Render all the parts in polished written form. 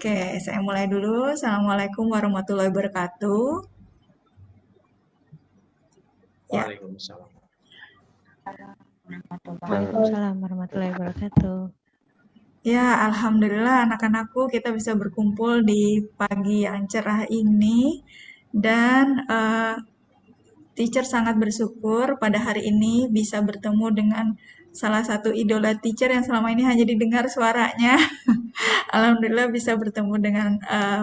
Oke, saya mulai dulu. Assalamualaikum warahmatullahi wabarakatuh. Ya, Waalaikumsalam. Waalaikumsalam warahmatullahi wabarakatuh. ya, alhamdulillah anak-anakku kita bisa berkumpul di pagi yang cerah ini dan teacher sangat bersyukur pada hari ini bisa bertemu dengan salah satu idola teacher yang selama ini hanya didengar suaranya. Alhamdulillah bisa bertemu dengan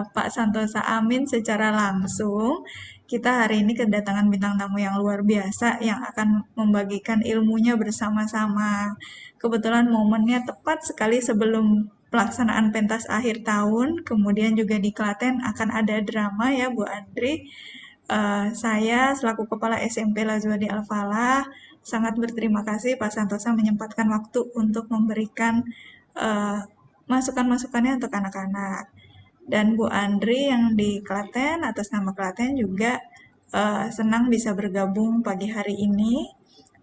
Pak Santosa Amin secara langsung. Kita hari ini kedatangan bintang tamu yang luar biasa yang akan membagikan ilmunya bersama-sama. Kebetulan momennya tepat sekali sebelum pelaksanaan pentas akhir tahun. Kemudian juga di Klaten akan ada drama ya Bu Andri. Saya selaku Kepala SMP Lazuardi Al-Falah sangat berterima kasih Pak Santosa menyempatkan waktu untuk memberikan eh, masukan-masukannya untuk anak-anak. Dan Bu Andri yang di Klaten, atas nama Klaten juga senang bisa bergabung pagi hari ini.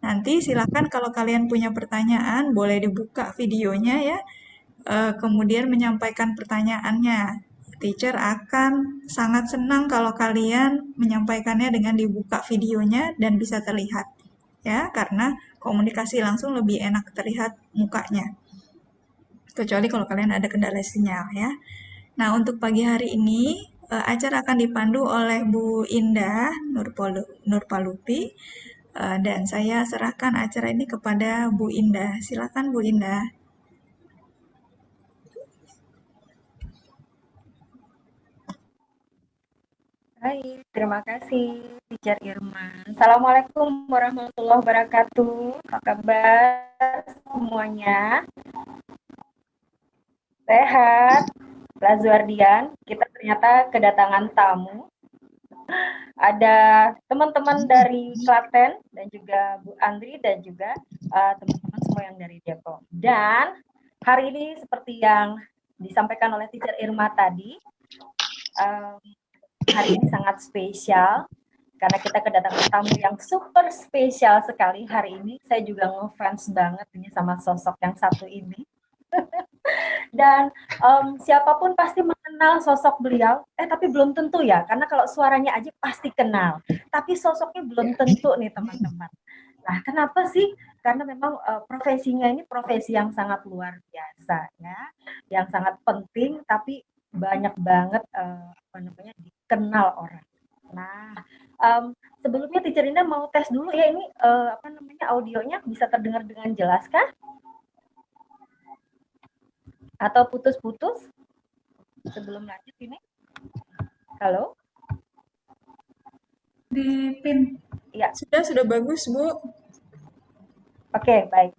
Nanti silakan kalau kalian punya pertanyaan, boleh dibuka videonya ya, kemudian menyampaikan pertanyaannya. Teacher akan sangat senang kalau kalian menyampaikannya dengan dibuka videonya dan bisa terlihat. Ya, karena komunikasi langsung lebih enak terlihat mukanya. Kecuali kalau kalian ada kendala sinyal ya. Nah, untuk pagi hari ini acara akan dipandu oleh Bu Indah Nurpalupi dan saya serahkan acara ini kepada Bu Indah. Silakan Bu Indah. Baik, terima kasih Teacher Irma. Assalamualaikum warahmatullahi wabarakatuh. Apa kabar semuanya? Sehat? Lazuardian, kita ternyata kedatangan tamu. Ada teman-teman dari Klaten dan juga Bu Andri dan juga teman-teman semua yang dari Depok. Dan hari ini seperti yang disampaikan oleh Teacher Irma tadi, hari ini sangat spesial karena kita kedatangan tamu yang super spesial sekali hari ini. Saya juga ngefans banget ini sama sosok yang satu ini. Dan siapapun pasti mengenal sosok beliau, tapi belum tentu ya, karena kalau suaranya aja pasti kenal, tapi sosoknya belum tentu nih teman-teman. Nah, kenapa sih? Karena memang profesinya ini profesi yang sangat luar biasa ya, yang sangat penting, tapi banyak banget dikenal orang. Nah, sebelumnya Teacher Indah mau tes dulu ya ini audionya bisa terdengar dengan jelas kah? Atau putus-putus sebelum lanjut ini? Halo? Di pin. Ya. Sudah bagus, Bu. Oke, baik.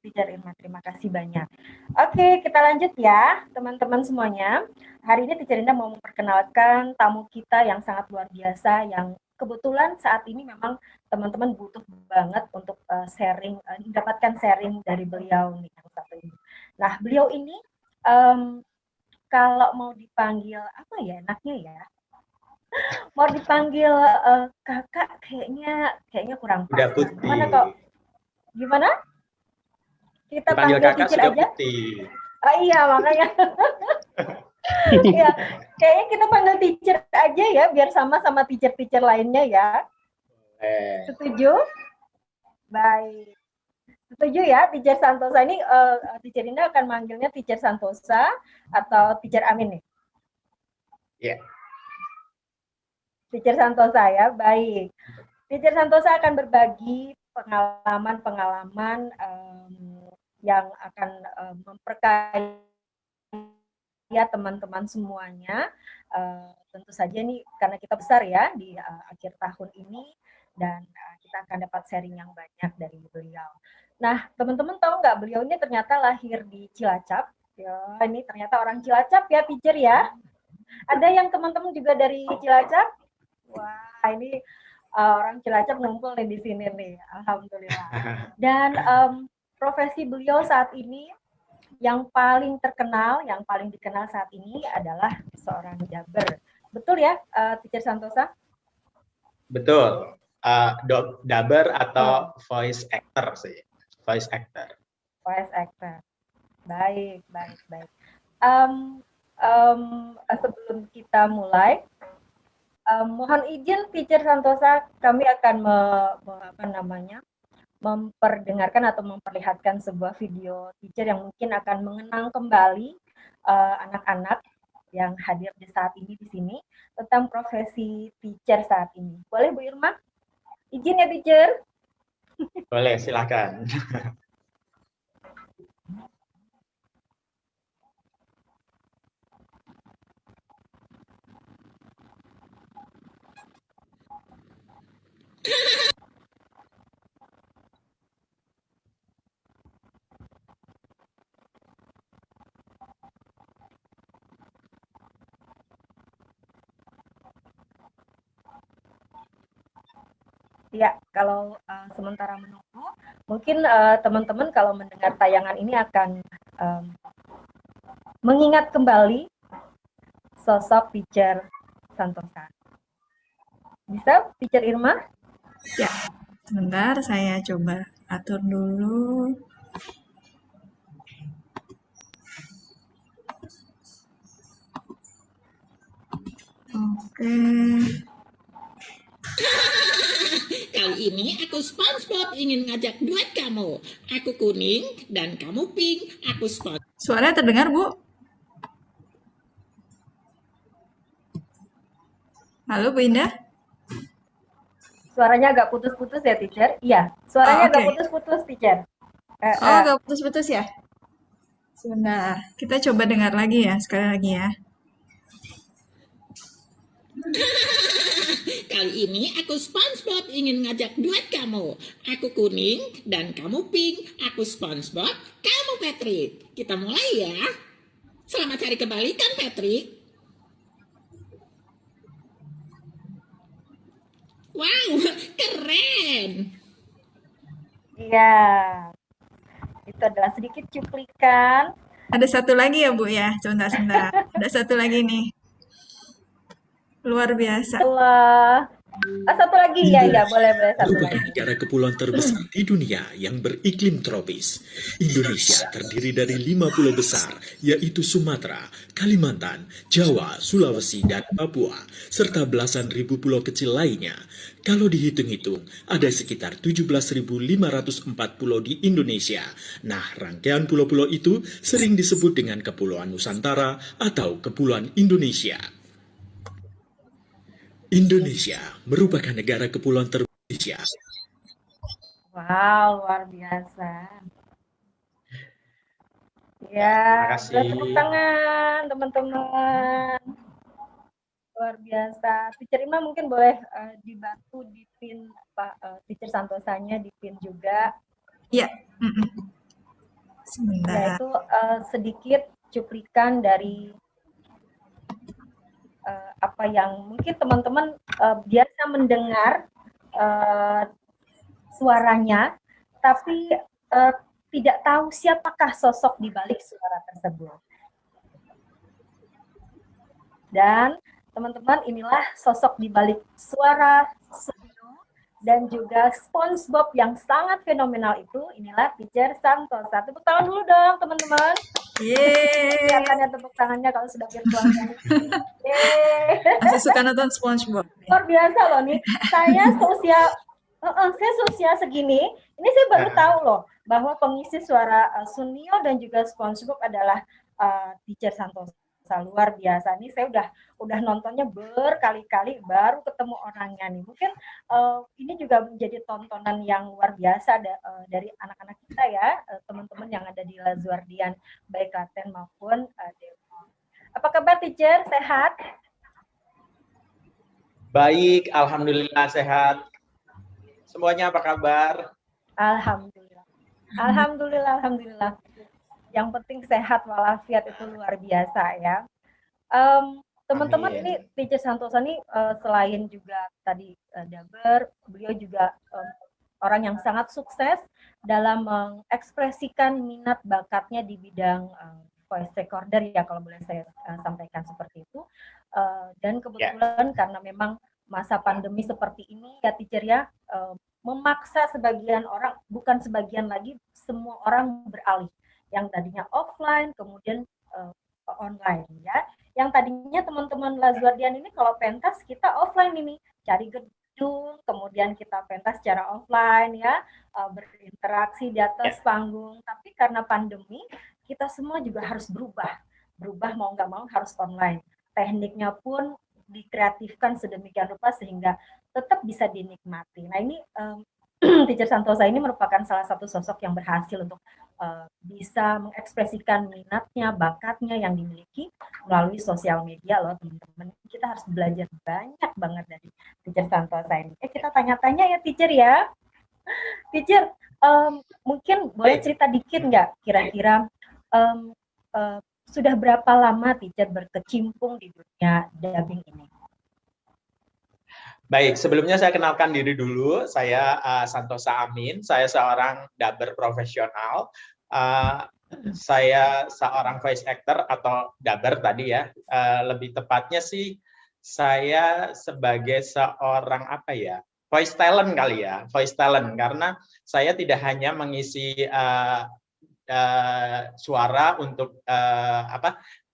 Teacher Irma, terima kasih banyak. Oke, kita lanjut ya, teman-teman semuanya. Hari ini Teacher Indah mau memperkenalkan tamu kita yang sangat luar biasa, yang kebetulan saat ini memang teman-teman butuh banget untuk sharing, mendapatkan sharing dari beliau nih yang satu ini. Nah, beliau ini kalau mau dipanggil apa ya enaknya ya? Mau dipanggil kakak kayaknya kurang pas. Udah putih. Gimana kok? Gimana? Kita dipanggil panggil kakak teacher sudah aja? Putih. Oh iya, makanya. Ya, kayaknya kita panggil teacher aja ya, biar sama teacher-teacher lainnya ya. Setuju? Baik. Setuju ya, Teacher Santosa ini, Teacher Indah akan manggilnya Teacher Santosa atau Teacher Amin nih? Iya. Teacher Santosa ya, baik. Teacher Santosa akan berbagi pengalaman-pengalaman yang akan memperkaya teman-teman semuanya. Tentu saja nih karena kita besar ya di akhir tahun ini dan kita akan dapat sharing yang banyak dari beliau. Nah, teman-teman tahu nggak beliau ini ternyata lahir di Cilacap. Ya, ini ternyata orang Cilacap ya, teacher ya. Ada yang teman-teman juga dari Cilacap? Wah, ini orang Cilacap ngumpul nih di sini nih, alhamdulillah. Dan profesi beliau saat ini yang paling terkenal, yang paling dikenal saat ini adalah seorang daber. Betul ya, Teacher Santosa? Betul. Daber atau voice actor sih. Voice actor. Voice actor. Baik. sebelum kita mulai, mohon izin Teacher Santosa, kami akan memperdengarkan atau memperlihatkan sebuah video teacher yang mungkin akan mengenang kembali anak-anak yang hadir di saat ini di sini tentang profesi teacher saat ini. Boleh Bu Irma? Izin ya teacher? Boleh, silakan. Ya, kalau sementara menunggu, mungkin teman-teman kalau mendengar tayangan ini akan mengingat kembali sosok teacher Santosa. Bisa, teacher Irma? Ya, sebentar saya coba atur dulu. Oke. Kali ini aku SpongeBob ingin ngajak duet kamu. Aku kuning dan kamu pink. Aku SpongeBob. Suaranya terdengar, Bu? Halo, Bu Indah? Suaranya agak putus-putus ya, teacher? Iya, suaranya agak oke. putus-putus, teacher. Oh, nggak putus-putus ya? Sebentar, kita coba dengar lagi ya, sekali lagi ya. Kali ini aku SpongeBob ingin ngajak duet kamu. Aku kuning dan kamu pink. Aku SpongeBob, kamu Patrick. Kita mulai ya. Selamat hari kebalikan, Patrick. Wow, keren. Iya, itu adalah sedikit cuplikan. Ada satu lagi ya, Bu ya? Sebentar. Ada satu lagi nih. Luar biasa. Satu lagi, ya, boleh satu merupakan lagi. negara kepulauan terbesar di dunia yang beriklim tropis. Indonesia terdiri dari 5 pulau besar, yaitu Sumatera, Kalimantan, Jawa, Sulawesi, dan Papua, serta belasan ribu pulau kecil lainnya. Kalau dihitung-hitung, ada sekitar 17.504 pulau di Indonesia. Nah, rangkaian pulau-pulau itu sering disebut dengan Kepulauan Nusantara atau Kepulauan Indonesia. Indonesia merupakan negara kepulauan terbesar. Wow, luar biasa. Terima Ya, kasih. tepuk tangan teman-teman. Luar biasa. Teacher Ima mungkin boleh dibantu di pin Teacher Santosanya di pin juga. Iya. Sebentar. Yaitu sedikit cuplikan dari apa yang mungkin teman-teman biasa mendengar suaranya, tapi tidak tahu siapakah sosok di balik suara tersebut. Dan teman-teman, inilah sosok di balik suara Sunio dan juga SpongeBob yang sangat fenomenal itu. Inilah Teacher Santosa. Tepuk tangan dulu dong, teman-teman. Yeay. Kelihatannya tepuk tangannya kalau sudah virtual. Masih suka nonton SpongeBob. Luar biasa loh nih. Saya seusia segini, ini saya baru tahu loh bahwa pengisi suara Sunio dan juga SpongeBob adalah Teacher Santosa. Luar biasa. Ini saya udah nontonnya berkali-kali baru ketemu orangnya nih. Mungkin ini juga menjadi tontonan yang luar biasa dari anak-anak kita ya, teman-teman yang ada di Lazuardian, baik Klaten maupun Depok. Apa kabar teacher? Sehat? Baik, alhamdulillah sehat. Semuanya apa kabar? Alhamdulillah. Alhamdulillah. Yang penting sehat walafiat itu luar biasa ya. Teman-teman, ini Teacher Santosa ini selain juga tadi Daber, beliau juga orang yang sangat sukses dalam mengekspresikan minat bakatnya di bidang voice recorder ya, kalau boleh saya sampaikan seperti itu. Dan kebetulan karena memang masa pandemi seperti ini ya teacher ya, memaksa sebagian orang, bukan sebagian lagi, semua orang beralih yang tadinya offline kemudian online ya. tadinya teman-teman Lazuardian ini kalau pentas kita offline ini, cari gedung, kemudian kita pentas secara offline ya, berinteraksi di atas panggung. Tapi karena pandemi, kita semua juga harus berubah mau nggak mau harus online. Tekniknya pun dikreatifkan sedemikian rupa sehingga tetap bisa dinikmati. Nah ini Teacher Santosa ini merupakan salah satu sosok yang berhasil untuk bisa mengekspresikan minatnya, bakatnya yang dimiliki melalui sosial media loh teman-teman. Kita harus belajar banyak banget dari Teacher Santosa ini. Kita tanya-tanya ya Teacher ya. Teacher, mungkin boleh cerita dikit nggak kira-kira sudah berapa lama Teacher berkecimpung di dunia dubbing ini? Baik, sebelumnya saya kenalkan diri dulu. Saya Santosa Amin. Saya seorang dubber profesional. Saya seorang voice actor atau dubber tadi ya. Lebih tepatnya sih saya sebagai seorang voice talent kali ya, voice talent, karena saya tidak hanya mengisi suara untuk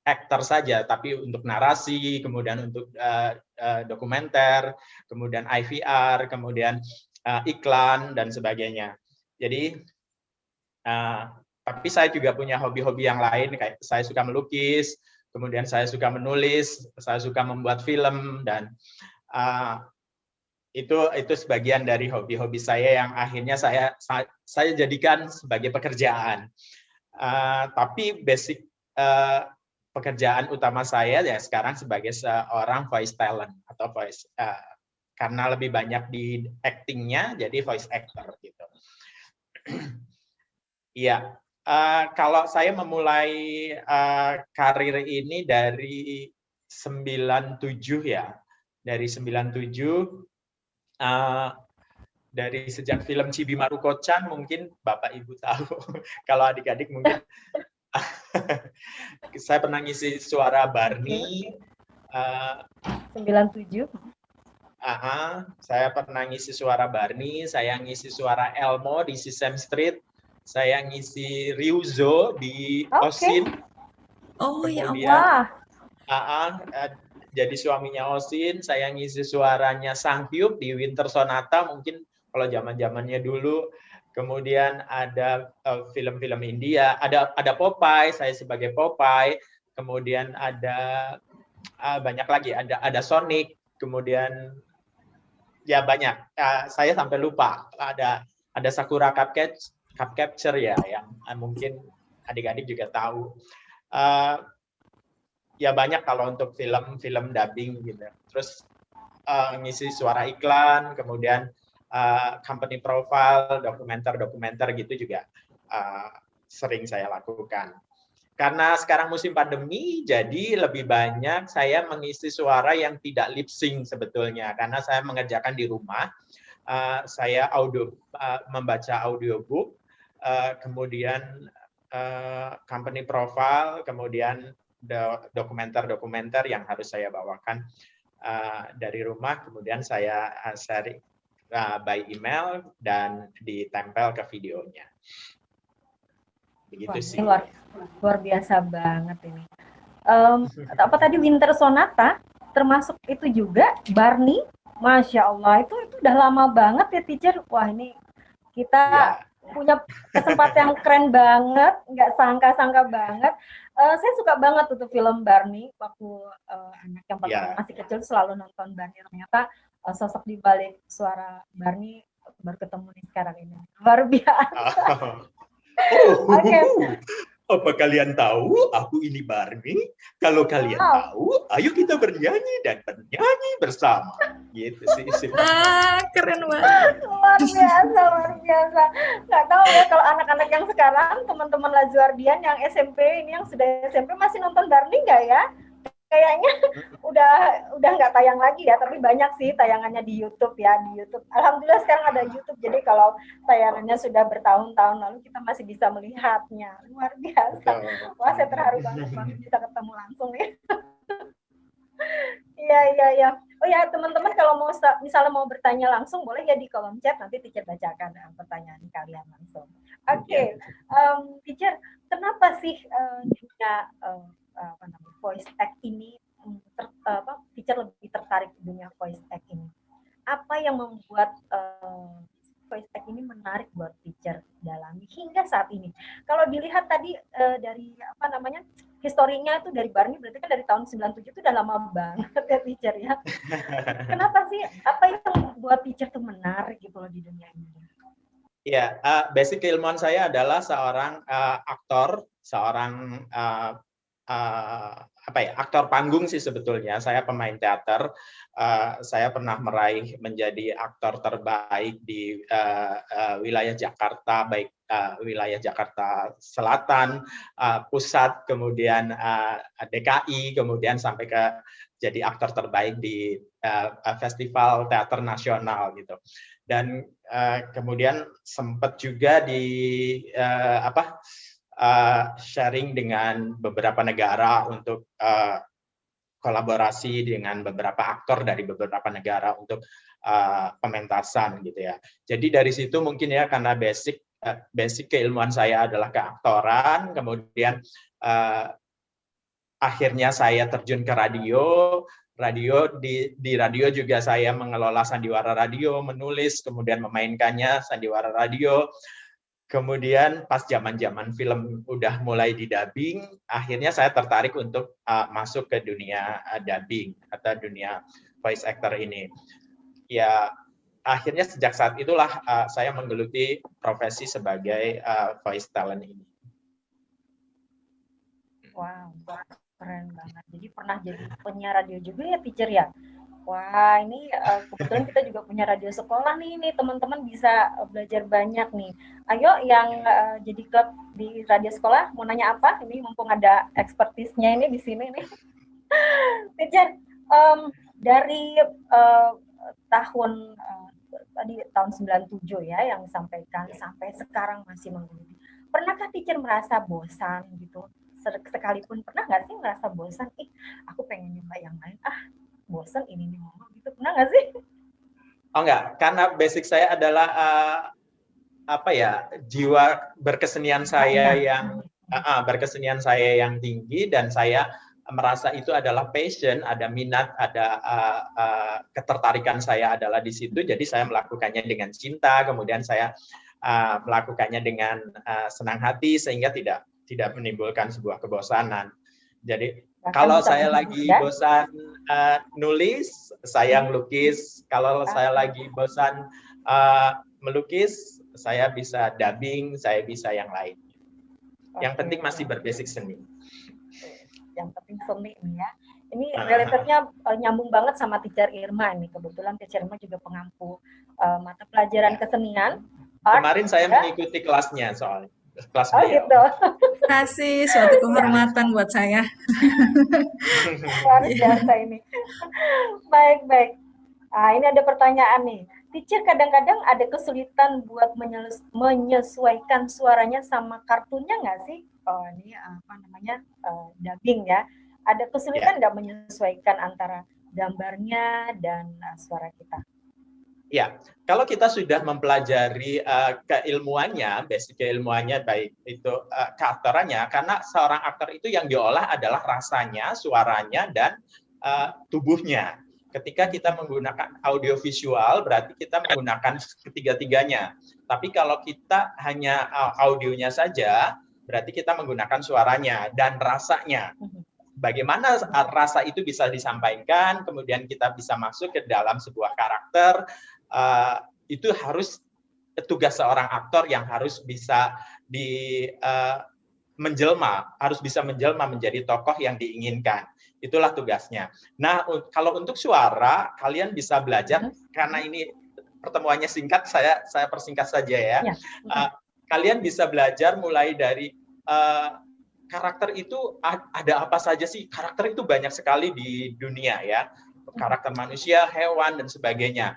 aktor saja, tapi untuk narasi, kemudian untuk dokumenter, kemudian IVR, kemudian iklan dan sebagainya. Jadi, tapi saya juga punya hobi-hobi yang lain, kayak saya suka melukis, kemudian saya suka menulis, saya suka membuat film, dan itu sebagian dari hobi-hobi saya yang akhirnya saya jadikan sebagai pekerjaan. Tapi basic pekerjaan utama saya ya sekarang sebagai seorang voice talent atau voice karena lebih banyak di actingnya jadi voice actor gitu. Iya, kalau saya memulai karir ini dari 97 ya, dari 97 dari sejak film Chibi Maruko-chan mungkin Bapak Ibu tahu, kalau adik-adik mungkin. Saya pernah ngisi suara Barney. 97. Saya pernah ngisi suara Barney, saya ngisi suara Elmo di Sesame Street, saya ngisi Ryuzo di Osin. Oh ya Allah. Jadi suaminya Osin, saya ngisi suaranya Sang Hyuk di Winter Sonata, mungkin kalau zaman-zamannya dulu. Kemudian ada film-film India, ada Popeye, saya sebagai Popeye. Kemudian ada banyak lagi, ada Sonic. Kemudian ya banyak. Saya sampai lupa. Ada Sakura Cup Capture ya, yang mungkin adik-adik juga tahu. Ya banyak kalau untuk film dubbing gitu. Terus ngisi suara iklan, kemudian company profile, dokumenter gitu juga sering saya lakukan. Karena sekarang musim pandemi, jadi lebih banyak saya mengisi suara yang tidak lip sync sebetulnya, karena saya mengerjakan di rumah. Saya membaca audiobook, kemudian company profile, kemudian dokumenter yang harus saya bawakan dari rumah, kemudian saya sharing by email dan ditempel ke videonya. Begitu sih. Luar biasa banget ini. Apa tadi Winter Sonata termasuk itu juga Barney, Masya Allah itu udah lama banget ya Teacher. Wah ini kita punya kesempatan yang keren banget, nggak sangka-sangka banget. Saya suka banget tuh film Barney waktu anak yang masih kecil selalu nonton Barney. Ternyata sosok di balik suara Barney baru ketemu nih sekarang ini. Luar biasa. Oke. Apa kalian tahu aku ini Barney? Kalau kalian tahu, ayo kita bernyanyi dan bernyanyi bersama. Gitu sih. Keren banget. Luar biasa. Nggak tahu ya kalau anak-anak yang sekarang, teman-teman Lazuardian yang SMP ini yang sudah SMP masih nonton Barney nggak ya? Kayaknya udah nggak tayang lagi ya, tapi banyak sih tayangannya di YouTube ya, di YouTube. Alhamdulillah sekarang ada YouTube, jadi kalau tayangannya sudah bertahun-tahun lalu kita masih bisa melihatnya. Luar biasa. Wah, saya terharu banget bisa ketemu langsung ya. Iya. Oh ya, teman-teman kalau mau misalnya mau bertanya langsung boleh ya di kolom chat, nanti Teacher bacakan pertanyaan kalian langsung. Oke. Teacher, kenapa sih dunia voice act ini teacher lebih tertarik di dunia voice act ini? Apa yang membuat voice act ini menarik buat teacher dalami hingga saat ini? Kalau dilihat tadi dari historinya itu dari Barney, berarti kan dari tahun 97 itu udah lama banget ya teacher ya. Kenapa sih? Apa yang membuat teacher tuh menarik gitu loh di dunia ini? Ya, basic keilmuan saya adalah seorang aktor, seorang aktor panggung sih sebetulnya. Saya pemain teater. Saya pernah meraih menjadi aktor terbaik di wilayah Jakarta, baik wilayah Jakarta Selatan, Pusat, kemudian DKI, kemudian sampai ke jadi aktor terbaik di Festival Teater Nasional gitu. Dan kemudian sempat juga di sharing dengan beberapa negara untuk kolaborasi dengan beberapa aktor dari beberapa negara untuk pementasan gitu ya. Jadi dari situ mungkin ya karena basic keilmuan saya adalah keaktoran, kemudian akhirnya saya terjun ke radio. Di radio juga saya mengelola sandiwara radio, menulis, kemudian memainkannya sandiwara radio. Kemudian pas zaman-zaman film udah mulai didubbing, akhirnya saya tertarik untuk masuk ke dunia dubbing atau dunia voice actor ini. Ya, akhirnya sejak saat itulah saya menggeluti profesi sebagai voice talent ini. Wow, keren banget. Jadi pernah jadi penyiar radio juga ya teacher ya? Wah, ini kebetulan kita juga punya radio sekolah nih teman-teman bisa belajar banyak nih. Ayo yang jadi klub di radio sekolah mau nanya apa? Ini mumpung ada ekspertisnya ini di sini nih. Teacher, dari tahun 97 ya yang disampaikan sampai sekarang masih menggeluti. Pernahkah teacher merasa bosan gitu? Sekalipun pernah nggak sih merasa bosan? Aku pengen nyoba yang lain. Bosan ini nih ngomong gitu, pernah nggak sih? Oh enggak, karena basic saya adalah jiwa berkesenian saya yang tinggi, dan saya merasa itu adalah passion, ada minat, ada ketertarikan saya adalah di situ. Jadi saya melakukannya dengan cinta, kemudian saya melakukannya dengan senang hati sehingga tidak menimbulkan sebuah kebosanan. Jadi kalau saya lagi bosan nulis, saya melukis. Kalau saya lagi bosan melukis, saya bisa dubbing, saya bisa yang lain. Yang penting masih berbasic seni. Yang penting seni nih ya. Ini relatednya nyambung banget sama teacher Irma nih. Kebetulan teacher Irma juga pengampu mata pelajaran kesenian. Kemarin saya mengikuti kelasnya soalnya. Kelas beliau. Gitu. Terima kasih, suatu kehormatan buat saya. Luar biasa ini. Baik. Ini ada pertanyaan nih. Teacher kadang-kadang ada kesulitan buat menyesuaikan suaranya sama kartunnya nggak sih? Ini dubbing ya. Ada kesulitan nggak menyesuaikan antara gambarnya dan suara kita? Ya, kalau kita sudah mempelajari keilmuannya, basic keilmuannya, baik itu keaktorannya, karena seorang aktor itu yang diolah adalah rasanya, suaranya, dan tubuhnya. Ketika kita menggunakan audiovisual, berarti kita menggunakan ketiga-tiganya. Tapi kalau kita hanya audionya saja, berarti kita menggunakan suaranya dan rasanya. Bagaimana rasa itu bisa disampaikan, kemudian kita bisa masuk ke dalam sebuah karakter, itu harus tugas seorang aktor yang harus bisa harus bisa menjelma menjadi tokoh yang diinginkan. Itulah tugasnya. Nah, kalau untuk suara, kalian bisa belajar, karena ini pertemuannya singkat, saya persingkat saja ya. Kalian bisa belajar mulai dari karakter itu ada apa saja sih? Karakter itu banyak sekali di dunia ya. Karakter manusia, hewan, dan sebagainya.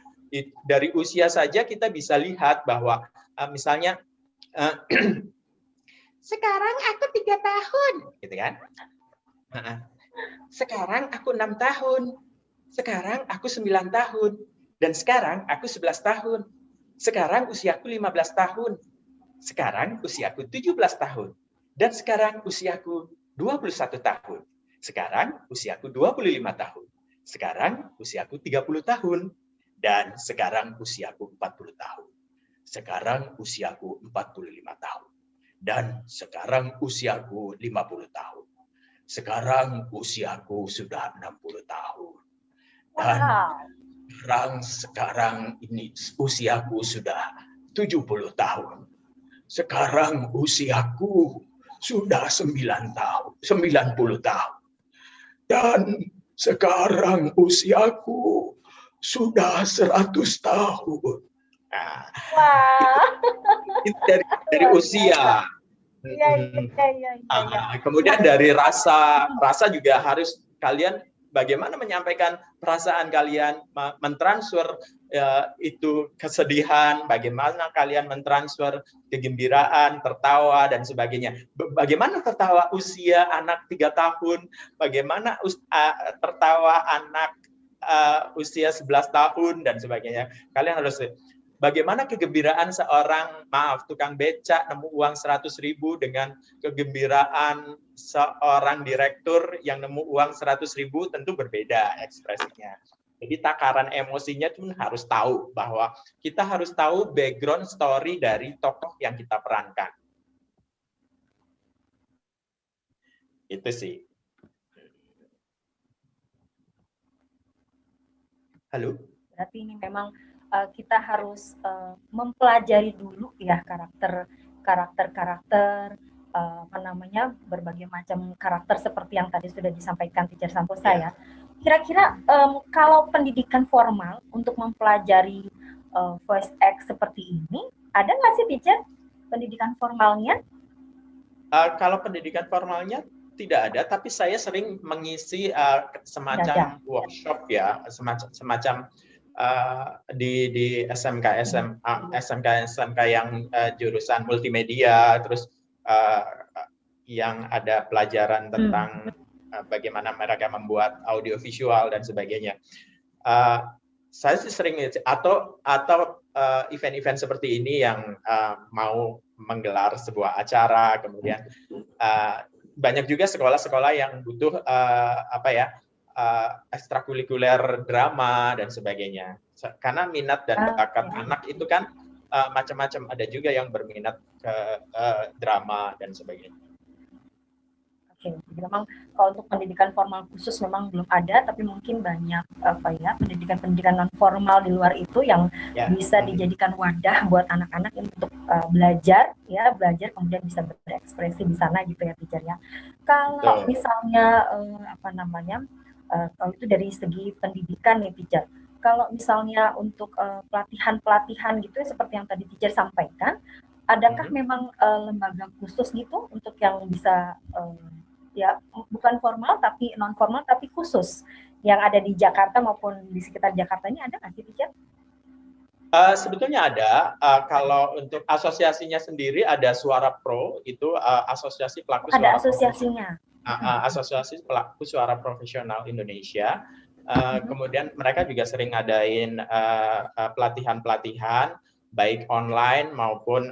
Dari usia saja kita bisa lihat bahwa misalnya sekarang aku 3 tahun, gitu kan? Sekarang aku 6 tahun, sekarang aku 9 tahun, dan sekarang aku 11 tahun. Sekarang usiaku 15 tahun, sekarang usiaku 17 tahun, dan sekarang usiaku 21 tahun. Sekarang usiaku 25 tahun. Sekarang usiaku 30 tahun. Dan sekarang usiaku 40 tahun. Sekarang usiaku 45 tahun. Dan sekarang usiaku 50 tahun. Sekarang usiaku sudah 60 tahun. Dan sekarang ini usiaku sudah 70 tahun. Sekarang usiaku sudah 90 tahun. Dan sekarang usiaku sudah 100 tahun. Nah, itu dari usia. Kemudian dari rasa juga harus kalian bagaimana menyampaikan perasaan kalian, mentransfer itu kesedihan, bagaimana kalian mentransfer kegembiraan, tertawa dan sebagainya. Bagaimana tertawa usia anak 3 tahun, bagaimana tertawa anak usia 11 tahun dan sebagainya. Kalian harus bagaimana kegembiraan seorang tukang becak nemu uang 100.000 dengan kegembiraan seorang direktur yang nemu uang 100.000 tentu berbeda ekspresinya. Jadi takaran emosinya pun harus tahu bahwa kita harus tahu background story dari tokoh yang kita perankan. Itu sih. Halo? Berarti ini memang kita harus mempelajari dulu ya karakter berbagai macam karakter seperti yang tadi sudah disampaikan Teacher Santosa ya. Kira-kira kalau pendidikan formal untuk mempelajari voice act seperti ini, ada nggak sih Teacher pendidikan formalnya? Kalau pendidikan formalnya tidak ada, tapi saya sering mengisi semacam workshop ya, semacam di SMK yang jurusan multimedia, terus yang ada pelajaran tentang bagaimana mereka membuat audio visual dan sebagainya. Saya sih sering atau event-event seperti ini yang mau menggelar sebuah acara, kemudian banyak juga sekolah-sekolah yang butuh ekstrakurikuler drama dan sebagainya. Karena minat dan bakat anak itu kan macam-macam. Ada juga yang berminat ke drama dan sebagainya. Oke, jadi memang kalau untuk pendidikan formal khusus memang belum ada, tapi mungkin banyak pendidikan-pendidikan non formal di luar itu yang bisa dijadikan wadah buat anak-anak untuk belajar kemudian bisa berekspresi di sana gitu ya Teacher ya. Kalau misalnya kalau itu dari segi pendidikan nih Teacher. Kalau misalnya untuk pelatihan-pelatihan gitu seperti yang tadi Teacher sampaikan, adakah memang lembaga khusus gitu untuk yang bisa bukan formal tapi non formal tapi khusus yang ada di Jakarta maupun di sekitar Jakarta ini ada nggak sih Teacher? Sebetulnya ada. Kalau untuk asosiasinya sendiri ada Suara Pro, itu asosiasi pelaku suara. Ada asosiasinya. Asosiasi pelaku suara profesional Indonesia. Kemudian mereka juga sering ngadain pelatihan-pelatihan baik online maupun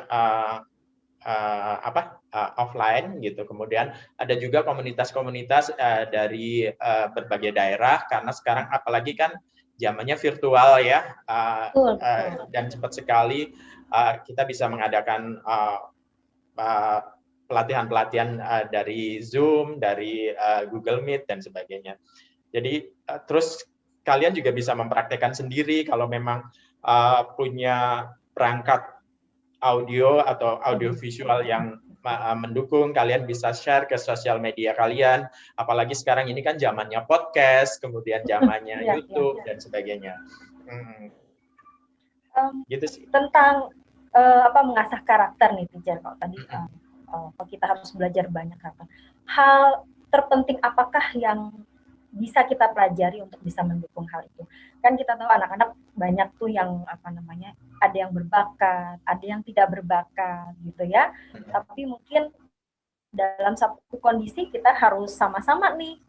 offline gitu. Kemudian ada juga komunitas-komunitas dari berbagai daerah karena sekarang apalagi kan zamannya virtual ya, dan cepat sekali kita bisa mengadakan pelatihan-pelatihan dari Zoom, dari Google Meet dan sebagainya. Jadi terus kalian juga bisa mempraktekkan sendiri kalau memang punya perangkat audio atau audio visual yang mendukung, kalian bisa share ke sosial media kalian. Apalagi sekarang ini kan zamannya podcast, kemudian zamannya YouTube dan sebagainya. Gitu sih. Tentang mengasah karakter nih Teacher, kalau tadi kita harus belajar banyak karakter. Hal terpenting apakah yang bisa kita pelajari untuk bisa mendukung hal itu? Kan kita tahu anak-anak banyak tuh yang ada yang berbakat, ada yang tidak berbakat gitu ya. Tapi mungkin dalam satu kondisi kita harus sama-sama nih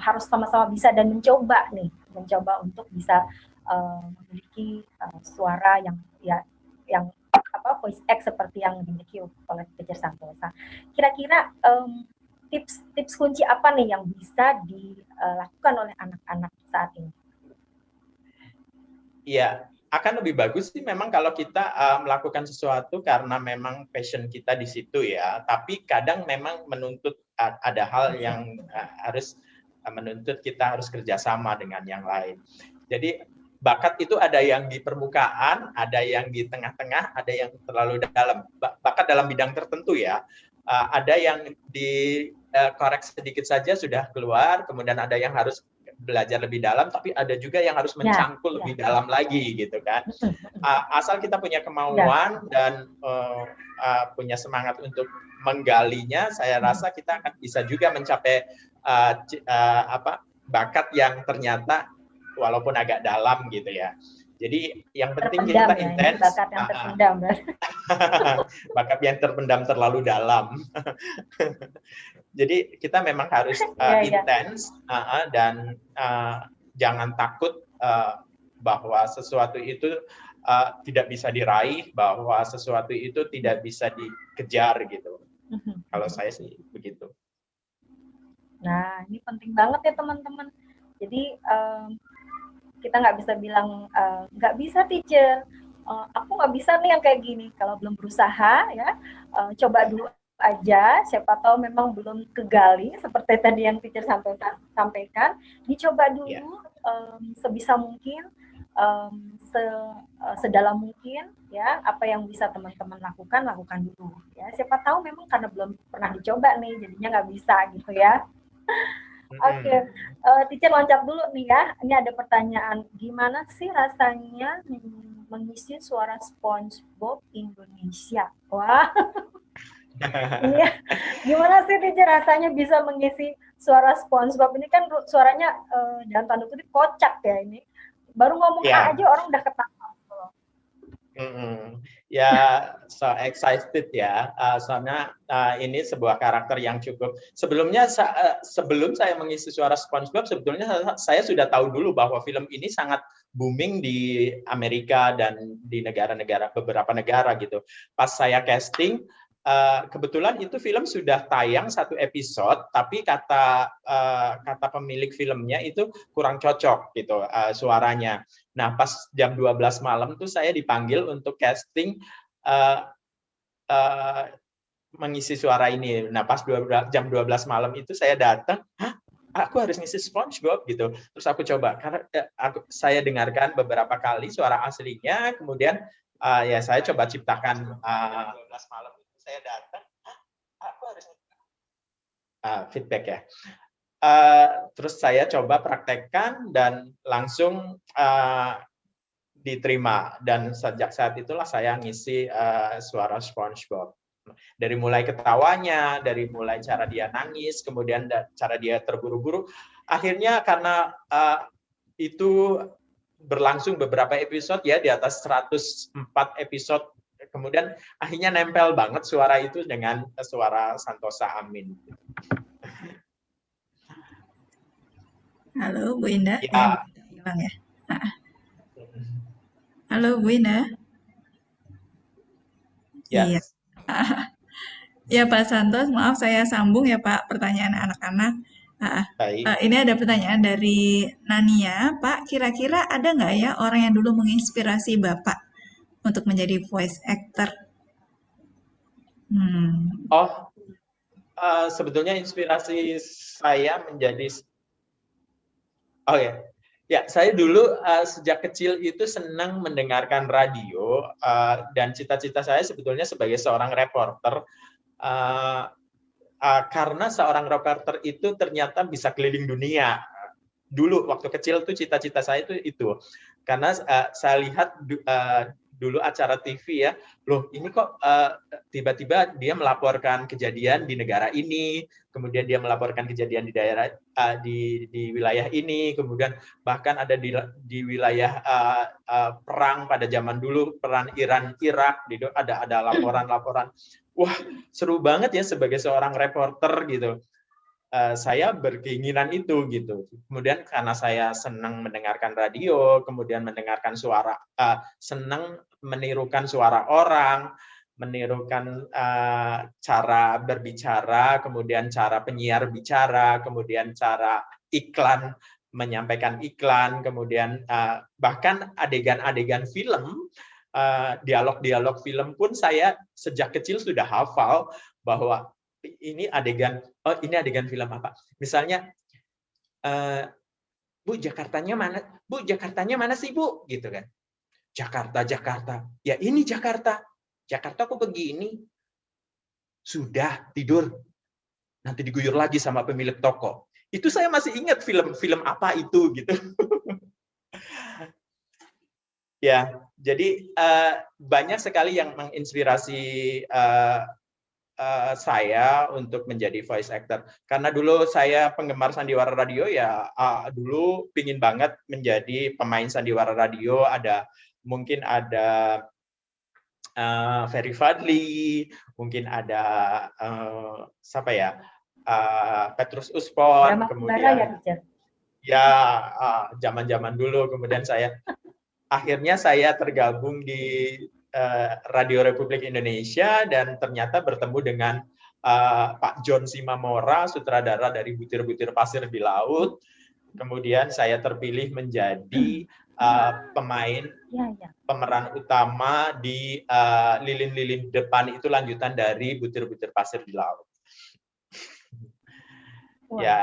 harus sama-sama bisa dan mencoba untuk bisa memiliki suara yang voice act seperti yang dimiliki oleh Teacher Santosa. Kira-kira tips kunci apa nih yang bisa dilakukan oleh anak-anak saat ini? Iya, akan lebih bagus sih memang kalau kita melakukan sesuatu karena memang passion kita di situ ya. Tapi kadang memang menuntut ada hal yang harus menuntut kita harus kerjasama dengan yang lain. Jadi bakat itu ada yang di permukaan, ada yang di tengah-tengah, ada yang terlalu dalam. Bakat dalam bidang tertentu ya. Ada yang dikorek sedikit saja sudah keluar, kemudian ada yang harus belajar lebih dalam, tapi ada juga yang harus mencangkul lebih dalam lagi gitu kan. Asal kita punya kemauan dan punya semangat untuk menggalinya, saya rasa kita akan bisa juga mencapai bakat yang ternyata walaupun agak dalam gitu ya. Jadi yang penting kita intens. Bakat yang terpendam. Bakat yang terpendam terlalu dalam. Jadi kita memang harus intens dan jangan takut bahwa sesuatu itu tidak bisa diraih, bahwa sesuatu itu tidak bisa dikejar gitu. Kalau saya sih begitu. Nah, ini penting banget ya teman-teman. Jadi kita nggak bisa bilang nggak bisa teacher, aku nggak bisa nih yang kayak gini. Kalau belum berusaha ya, coba dulu aja, siapa tahu memang belum kegali seperti tadi yang teacher sampaikan, dicoba dulu sebisa mungkin, sedalam mungkin ya, apa yang bisa teman-teman lakukan dulu ya. Siapa tahu memang karena belum pernah dicoba nih, jadinya nggak bisa gitu ya. Oke, teacher loncat dulu nih ya. Ini ada pertanyaan, gimana sih rasanya mengisi suara SpongeBob Indonesia? Wah. Iya. Gimana sih teacher rasanya bisa mengisi suara SpongeBob? Ini kan suaranya dalam tanda kutip kocak ya ini. Baru ngomong aja orang udah ketawa. Ya, so excited ya. Soalnya ini sebuah karakter yang cukup. Sebelumnya sebelum saya mengisi suara SpongeBob, sebetulnya saya sudah tahu dulu bahwa film ini sangat booming di Amerika dan di beberapa negara gitu. Pas saya casting, kebetulan itu film sudah tayang 1 episode, tapi kata pemilik filmnya itu kurang cocok gitu suaranya. Nah, pas jam 12 malam tuh saya dipanggil untuk casting mengisi suara ini. Nah, pas jam 12 malam itu saya datang, aku harus ngisi SpongeBob gitu. Terus aku coba, karena saya dengarkan beberapa kali suara aslinya, kemudian ya saya coba ciptakan 12 malam itu saya datang, aku harus feedback ya. Terus saya coba praktekkan dan langsung diterima, dan sejak saat itulah saya ngisi suara SpongeBob. Dari mulai ketawanya, dari mulai cara dia nangis, kemudian cara dia terburu-buru, akhirnya karena itu berlangsung beberapa episode ya, di atas 104 episode, kemudian akhirnya nempel banget suara itu dengan suara Santosa Amin. Halo Bu Indah, ya. Hilang ya. Halo Bu Indah. Iya. Ya Pak Santos, maaf saya sambung ya Pak pertanyaan anak-anak. Baik. Ini ada pertanyaan dari Nania, Pak. Kira-kira ada nggak ya orang yang dulu menginspirasi Bapak untuk menjadi voice actor? Sebetulnya inspirasi saya menjadi ya, saya dulu sejak kecil itu senang mendengarkan radio, dan cita-cita saya sebetulnya sebagai seorang reporter, karena seorang reporter itu ternyata bisa keliling dunia. Dulu waktu kecil tuh cita-cita saya itu, karena saya lihat dulu acara TV ya, loh ini kok tiba-tiba dia melaporkan kejadian di negara ini, kemudian dia melaporkan kejadian di daerah di wilayah ini, kemudian bahkan ada di wilayah perang pada zaman dulu, perang Iran-Irak, ada laporan-laporan. Wah, seru banget ya sebagai seorang reporter gitu. Saya berkeinginan itu gitu. Kemudian karena saya senang mendengarkan radio, kemudian mendengarkan suara, senang menirukan suara orang, menirukan cara berbicara, kemudian cara penyiar bicara, kemudian cara iklan menyampaikan iklan, kemudian bahkan adegan-adegan film, dialog-dialog film pun saya sejak kecil sudah hafal bahwa ini adegan, oh ini adegan film apa? Misalnya, Bu Jakartanya mana? Bu Jakartanya mana sih Bu? Gitu kan? Jakarta, Jakarta. Ya ini Jakarta. Jakarta kok begini? Sudah tidur. Nanti diguyur lagi sama pemilik toko. Itu saya masih ingat film-film apa itu gitu. Ya, jadi banyak sekali yang menginspirasi saya untuk menjadi voice actor. Karena dulu saya penggemar sandiwara radio ya, dulu pingin banget menjadi pemain sandiwara radio. Mungkin ada Ferry Fadli, mungkin ada siapa ya, Petrus Uspon, kemudian ya zaman-zaman dulu, kemudian akhirnya saya tergabung di Radio Republik Indonesia dan ternyata bertemu dengan Pak John Simamora, sutradara dari Butir-Butir Pasir di Laut. Kemudian saya terpilih menjadi pemeran utama di Lilin-Lilin Depan, itu lanjutan dari Butir-Butir Pasir di Laut. Wah, ya.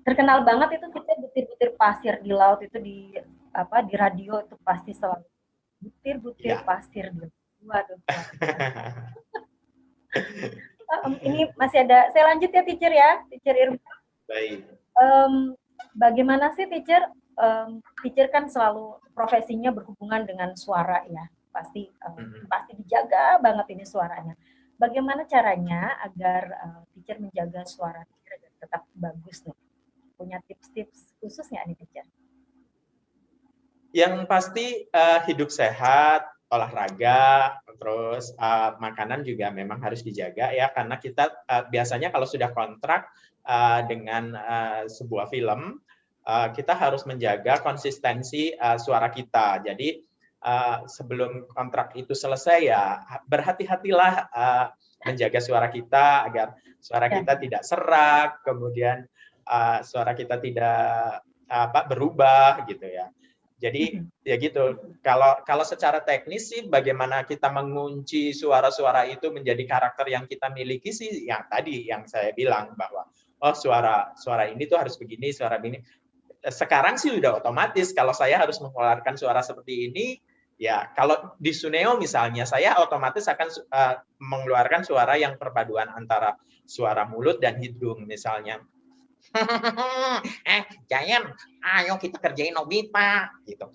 Terkenal banget itu kita Butir-Butir Pasir di Laut itu di radio itu pasti selalu butir-butir pasir di laut. Waduh. Ini masih ada, saya lanjut ya teacher Irma. Baik. Bagaimana sih teacher? Teacher kan selalu profesinya berhubungan dengan suara ya, pasti dijaga banget ini suaranya. Bagaimana caranya agar teacher menjaga suara teacher agar tetap bagus nih? Punya tips-tips khusus nggak nih teacher? Yang pasti hidup sehat, olahraga, terus makanan juga memang harus dijaga ya, karena kita biasanya kalau sudah kontrak dengan sebuah film, kita harus menjaga konsistensi suara kita. Jadi sebelum kontrak itu selesai ya berhati-hatilah menjaga suara kita agar suara kita tidak serak, kemudian suara kita tidak berubah gitu ya. Jadi ya gitu. Kalau secara teknis sih bagaimana kita mengunci suara-suara itu menjadi karakter yang kita miliki sih, yang tadi yang saya bilang bahwa suara ini tuh harus begini, suara ini. Sekarang sih udah otomatis kalau saya harus mengeluarkan suara seperti ini, ya kalau di Suneo misalnya saya otomatis akan mengeluarkan suara yang perpaduan antara suara mulut dan hidung misalnya. Giant, ayo kita kerjain Nobita gitu.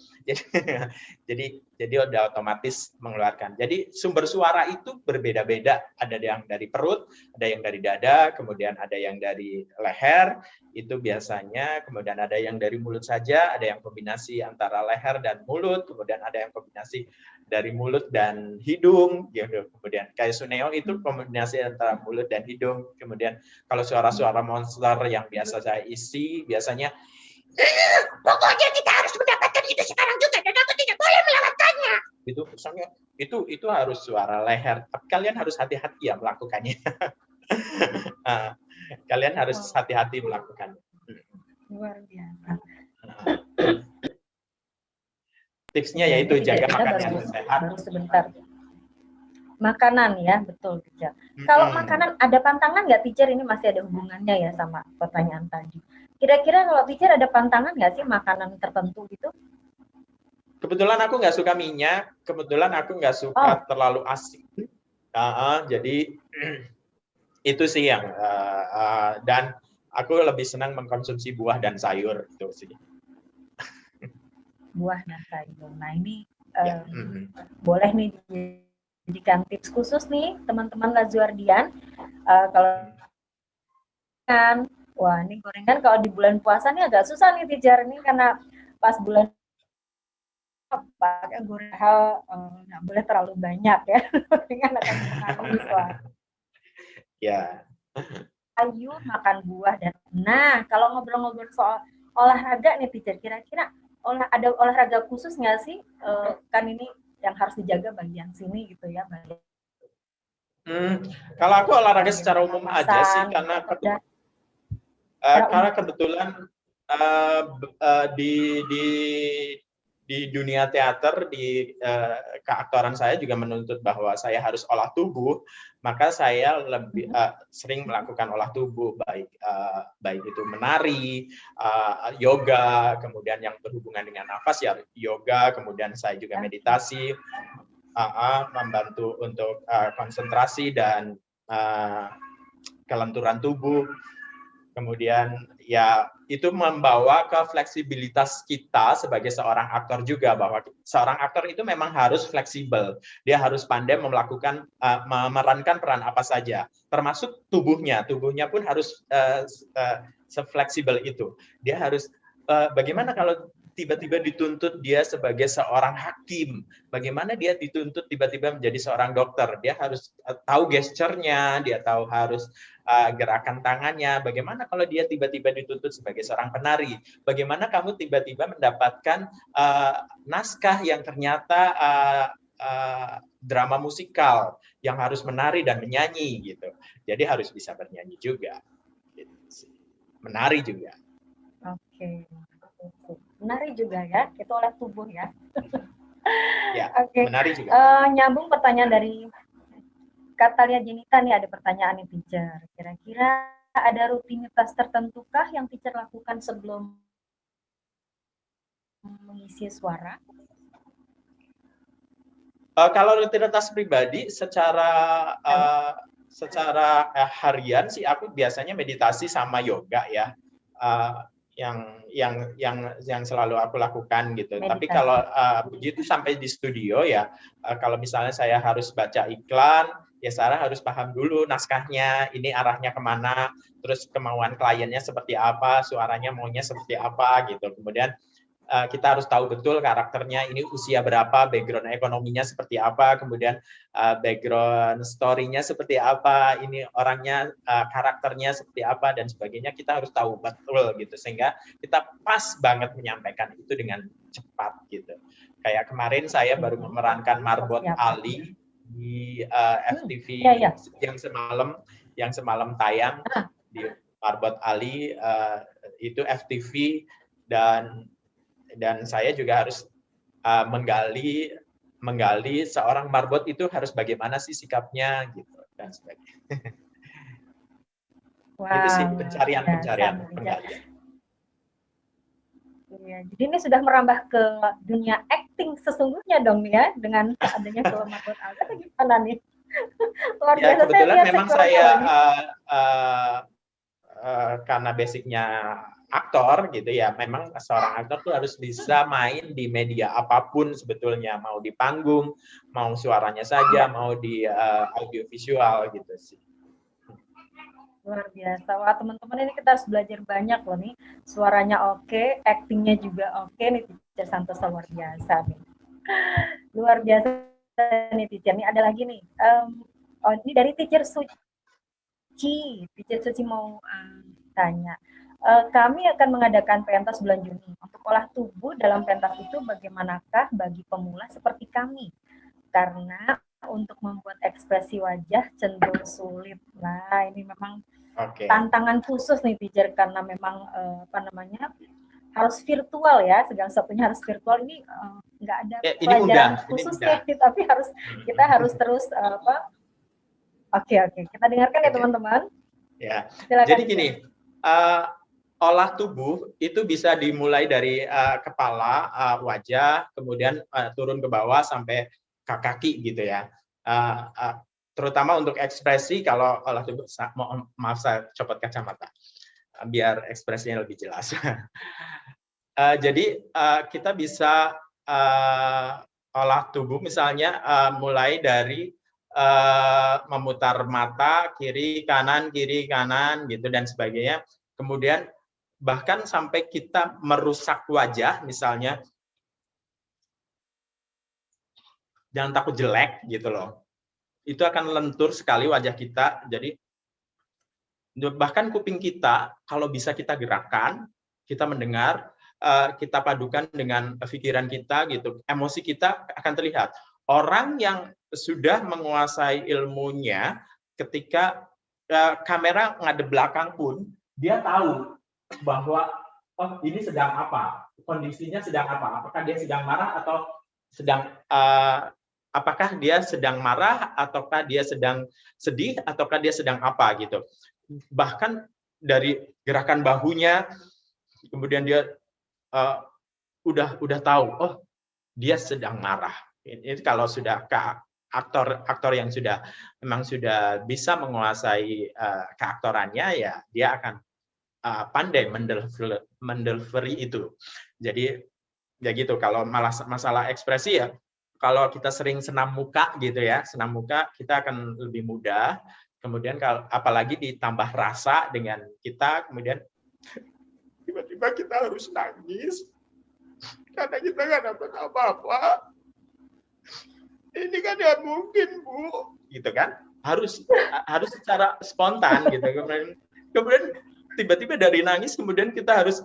Jadi udah otomatis mengeluarkan. Jadi sumber suara itu berbeda-beda. Ada yang dari perut, ada yang dari dada, kemudian ada yang dari leher, itu biasanya, kemudian ada yang dari mulut saja, ada yang kombinasi antara leher dan mulut, kemudian ada yang kombinasi dari mulut dan hidung, gitu. Kemudian kayak Suneo itu kombinasi antara mulut dan hidung. Kemudian kalau suara-suara monster yang biasa saya isi, biasanya pokoknya kita harus mendapatkan itu sekarang juga dan aku tidak boleh melewatkannya. Itu misalnya itu harus suara leher. Tapi kalian harus hati-hati ya melakukannya. Kalian harus hati-hati melakukannya. Luar biasa. Tipsnya yaitu jaga makan yang sehat. Baru sebentar. Makanan ya, betul teacher. Kalau makanan ada pantangan nggak teacher? Ini masih ada hubungannya ya sama pertanyaan tadi. Kira-kira kalau teacher ada pantangan nggak sih makanan tertentu gitu? Kebetulan aku nggak suka minyak, kebetulan aku nggak suka terlalu asin. Jadi itu sih yang dan aku lebih senang mengkonsumsi buah dan sayur itu sih. Buah dan sayur. Nah ini boleh nih dijadikan tips khusus nih teman-teman Lazuardian. Kalau kan, wah ini gorengan kalau di bulan puasa nih agak susah nih teacher ini karena pas bulan pakai gorengan nggak boleh terlalu banyak ya, gorengan akan mengaruhi suara. Ya. Sayur, makan buah dan kalau ngobrol-ngobrol soal olahraga nih teacher, kira-kira ada olahraga khusus nggak sih? Kan ini yang harus dijaga bagian sini gitu ya, bagian Kalau aku olahraga secara umum aja sih, karena kebetulan di dunia teater, di keaktoran saya juga menuntut bahwa saya harus olah tubuh, maka saya lebih sering melakukan olah tubuh, baik itu menari, yoga, kemudian yang berhubungan dengan nafas ya yoga, kemudian saya juga meditasi, membantu untuk konsentrasi dan kelenturan tubuh. Kemudian ya itu membawa ke fleksibilitas kita sebagai seorang aktor juga, bahwa seorang aktor itu memang harus fleksibel. Dia harus pandai memerankan peran apa saja, termasuk tubuhnya. Tubuhnya pun harus sefleksibel itu. Dia harus bagaimana kalau tiba-tiba dituntut dia sebagai seorang hakim, bagaimana dia dituntut tiba-tiba menjadi seorang dokter. Dia harus tahu gesturnya, dia tahu harus gerakan tangannya. Bagaimana kalau dia tiba-tiba dituntut sebagai seorang penari? Bagaimana kamu tiba-tiba mendapatkan naskah yang ternyata drama musikal yang harus menari dan menyanyi gitu. Jadi harus bisa bernyanyi juga, gitu sih. Menari juga. Oke. Menari juga ya, itu oleh tubuh ya. Ya, Oke. menari juga. Nyambung pertanyaan dari Katalia Jenita nih, ada pertanyaan nih teacher. Kira-kira ada rutinitas tertentukah yang teacher lakukan sebelum mengisi suara? Kalau rutinitas pribadi secara harian sih aku biasanya meditasi sama yoga ya. Yang selalu aku lakukan gitu. Meditasi. Tapi kalau begitu sampai di studio ya, kalau misalnya saya harus baca iklan, ya Sarah harus paham dulu naskahnya, ini arahnya kemana, terus kemauan kliennya seperti apa, suaranya maunya seperti apa gitu. Kemudian kita harus tahu betul karakternya ini usia berapa, background ekonominya seperti apa, kemudian background story-nya seperti apa, ini orangnya karakternya seperti apa dan sebagainya, kita harus tahu betul gitu sehingga kita pas banget menyampaikan itu dengan cepat gitu. Kayak kemarin saya baru memerankan Marbot Ali di FTV yang semalam tayang di Marbot Ali, itu FTV, dan saya juga harus menggali seorang marbot itu harus bagaimana sih sikapnya gitu dan sebagainya. Wow, itu sih pencarian. Ya, jadi ini sudah merambah ke dunia acting sesungguhnya dong ya, dengan adanya film Marbot Ali. Atau gimana nih? Luar biasa. Kebetulan memang saya karena basicnya aktor gitu ya, memang seorang aktor tuh harus bisa main di media apapun sebetulnya, mau di panggung, mau suaranya saja, mau di audiovisual gitu sih. Luar biasa. Wah, teman-teman, ini kita harus belajar banyak loh nih. Suaranya oke, aktingnya juga oke nih, Teacher Santosa luar biasa nih. Luar biasa nih Teacher. Nih ada lagi nih. Ini dari Teacher Suci. Teacher Suci mau tanya. Kami akan mengadakan pentas bulan Juni. Untuk olah tubuh dalam pentas itu bagaimanakah bagi pemula seperti kami? Karena untuk membuat ekspresi wajah cenderung sulit. Nah, ini memang tantangan khusus nih teacher, karena memang harus virtual ya, segala sesuatunya harus virtual. Ini nggak ada pelajaran khususnya, tapi kita harus terus Oke, kita dengarkan ya teman-teman. Ya. Jadi gini. Olah tubuh itu bisa dimulai dari kepala, wajah, kemudian turun ke bawah sampai ke kaki gitu ya. Terutama untuk ekspresi, kalau olah tubuh, maaf saya copot kacamata biar ekspresinya lebih jelas. Jadi kita bisa olah tubuh misalnya mulai dari memutar mata kiri kanan gitu dan sebagainya. Kemudian bahkan sampai kita merusak wajah, misalnya jangan takut jelek gitu loh. Itu akan lentur sekali wajah kita. Jadi bahkan kuping kita kalau bisa kita gerakkan, kita mendengar, kita padukan dengan pikiran kita gitu, emosi kita akan terlihat. Orang yang sudah menguasai ilmunya, ketika kamera ngadep belakang pun, dia tahu bahwa oh ini sedang apa, kondisinya sedang apa, apakah dia sedang marah atau sedang apakah dia sedang marah ataukah dia sedang sedih ataukah dia sedang apa gitu. Bahkan dari gerakan bahunya, kemudian dia udah tahu, oh dia sedang marah. Ini kalau sudah ke aktor yang memang sudah bisa menguasai keaktorannya, ya dia akan pandai mendelivery itu. Jadi ya gitu. Kalau masalah ekspresi, ya kalau kita sering senam muka gitu ya, senam muka kita akan lebih mudah. Kemudian kalau apalagi ditambah rasa dengan kita, kemudian tiba-tiba kita harus nangis karena kita nggak dapat apa-apa. Ini kan nggak mungkin, Bu, gitu kan? Harus secara spontan gitu. Kemudian tiba-tiba dari nangis, kemudian kita harus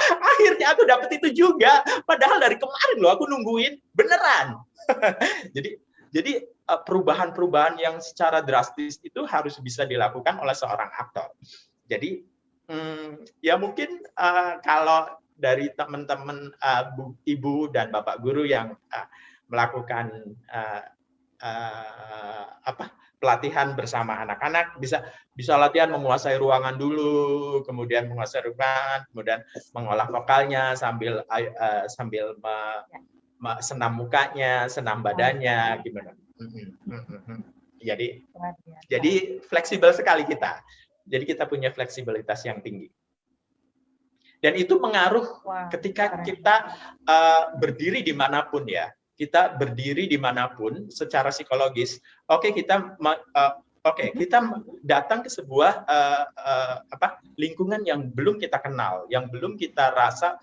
akhirnya aku dapat itu juga. Padahal dari kemarin loh aku nungguin, beneran. Jadi perubahan-perubahan yang secara drastis itu harus bisa dilakukan oleh seorang aktor. Jadi ya mungkin kalau dari teman-teman ibu dan bapak guru yang melakukan pelatihan bersama anak-anak, bisa latihan menguasai ruangan dulu, kemudian menguasai ruangan, kemudian mengolah vokalnya sambil senam mukanya, senam badannya, gimana. Jadi fleksibel sekali kita. Jadi kita punya fleksibilitas yang tinggi. Dan itu mengaruh ketika kita berdiri dimanapun ya. Kita berdiri dimanapun secara psikologis. Kita datang ke sebuah lingkungan yang belum kita kenal, yang belum kita rasa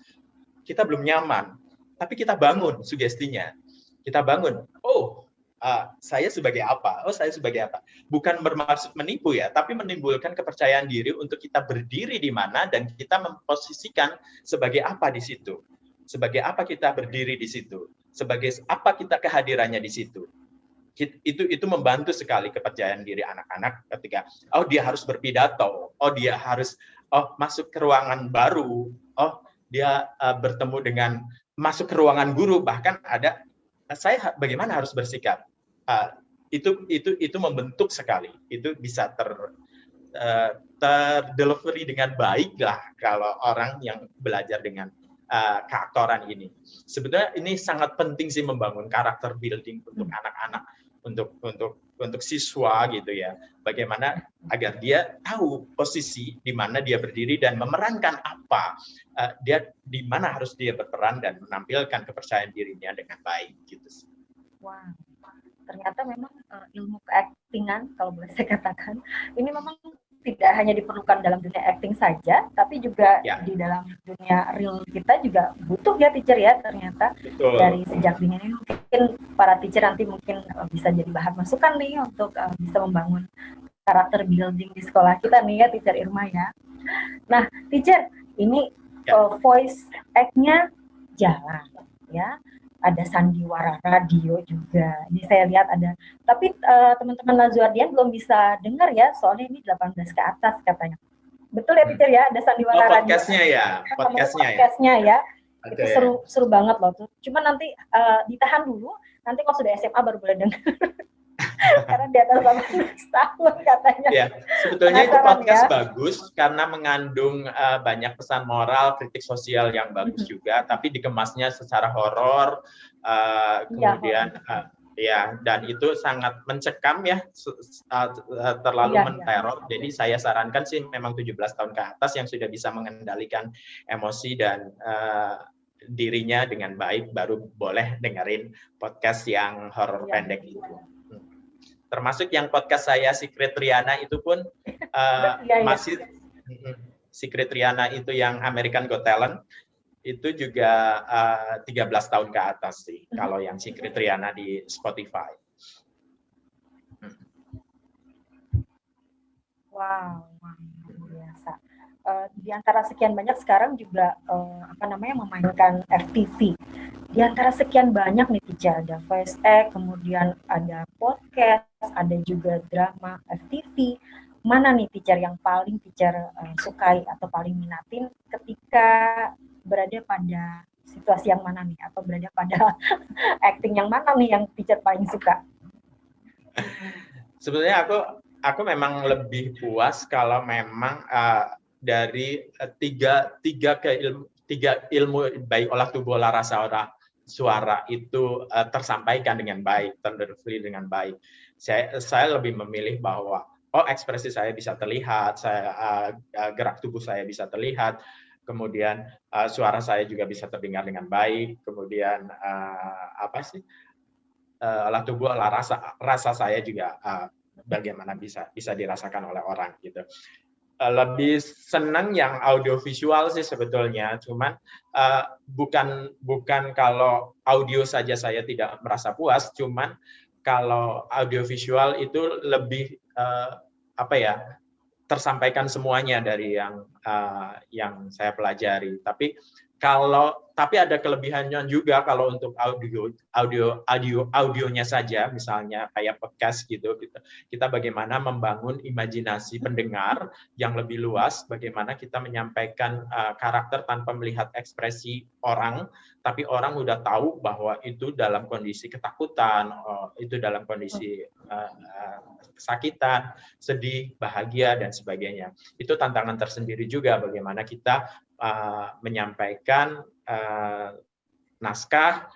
kita belum nyaman, tapi kita bangun sugestinya. Kita bangun, saya sebagai apa? Saya sebagai apa? Bukan bermaksud menipu ya, tapi menimbulkan kepercayaan diri untuk kita berdiri di mana dan kita memposisikan sebagai apa di situ. Sebagai apa kita berdiri di situ. Sebagai apa kita kehadirannya di situ. Itu membantu sekali kepercayaan diri anak-anak ketika dia harus berpidato, dia harus masuk ke ruangan baru, dia bertemu dengan masuk ke ruangan guru, bahkan ada saya bagaimana harus bersikap. Itu membentuk sekali. Itu bisa terdelivery dengan baik lah kalau orang yang belajar dengan keaktoran ini. Sebenarnya ini sangat penting sih membangun karakter building untuk anak-anak, untuk siswa gitu ya. Bagaimana agar dia tahu posisi di mana dia berdiri dan memerankan apa, dia di mana harus dia berperan dan menampilkan kepercayaan dirinya dengan baik gitu sih. Wow. Ternyata memang ilmu keaktingan, kalau boleh saya katakan, ini memang tidak hanya diperlukan dalam dunia acting saja, tapi juga di dalam dunia real kita juga butuh ya teacher ya ternyata. Betul. Dari sejak dini ini mungkin para teacher nanti mungkin bisa jadi bahan masukan nih untuk bisa membangun karakter building di sekolah kita nih ya teacher Irma ya. Nah teacher ini voice act-nya jalan ya. Ada sandiwara radio juga. Ini saya lihat ada. Tapi teman-teman Lazuardian belum bisa dengar ya, soalnya ini 18 ke atas katanya. Betul ya, teacher ya? Ada sandiwara radio. Podcastnya ya. Itu seru banget loh tuh. Cuma nanti ditahan dulu. Nanti kalau sudah SMA baru boleh dengar. Karena di atas 18 tahun katanya. Ya, sebetulnya itu podcast bagus karena mengandung banyak pesan moral, kritik sosial yang bagus juga, tapi dikemasnya secara horor, kemudian dan itu sangat mencekam ya, terlalu menteror. Jadi saya sarankan sih memang 17 tahun ke atas yang sudah bisa mengendalikan emosi dan dirinya dengan baik baru boleh dengerin podcast yang horor pendek itu. Termasuk yang podcast saya Secret Riana itu pun masih Secret Riana itu yang American Got Talent itu juga 13 tahun ke atas sih kalau yang Secret Riana di Spotify. Wow, luar biasa. Di antara sekian banyak sekarang juga memainkan FTV. Di antara sekian banyak nih teacher, ada voice act, kemudian ada podcast, ada juga drama, FTV. Mana nih teacher yang paling teacher sukai atau paling minatin ketika berada pada situasi yang mana nih, atau berada pada acting yang mana nih yang teacher paling suka? Sebenarnya aku memang lebih puas kalau memang dari tiga ilmu baik olah tubuh, olah rasa, olah suara itu tersampaikan dengan baik, terdengar dengan baik. Saya lebih memilih bahwa ekspresi saya bisa terlihat, gerak tubuh saya bisa terlihat, kemudian suara saya juga bisa terdengar dengan baik, kemudian olah tubuh, olah rasa saya juga bagaimana bisa dirasakan oleh orang gitu. Lebih senang yang audiovisual sih sebetulnya, cuman bukan kalau audio saja saya tidak merasa puas, cuman kalau audiovisual itu lebih tersampaikan semuanya dari yang saya pelajari. Tapi ada kelebihannya juga kalau untuk audionya saja, misalnya kayak podcast gitu, kita bagaimana membangun imajinasi pendengar yang lebih luas, bagaimana kita menyampaikan karakter tanpa melihat ekspresi orang, tapi orang udah tahu bahwa itu dalam kondisi ketakutan, itu dalam kondisi kesakitan, sedih, bahagia, dan sebagainya. Itu tantangan tersendiri juga bagaimana kita menyampaikan naskah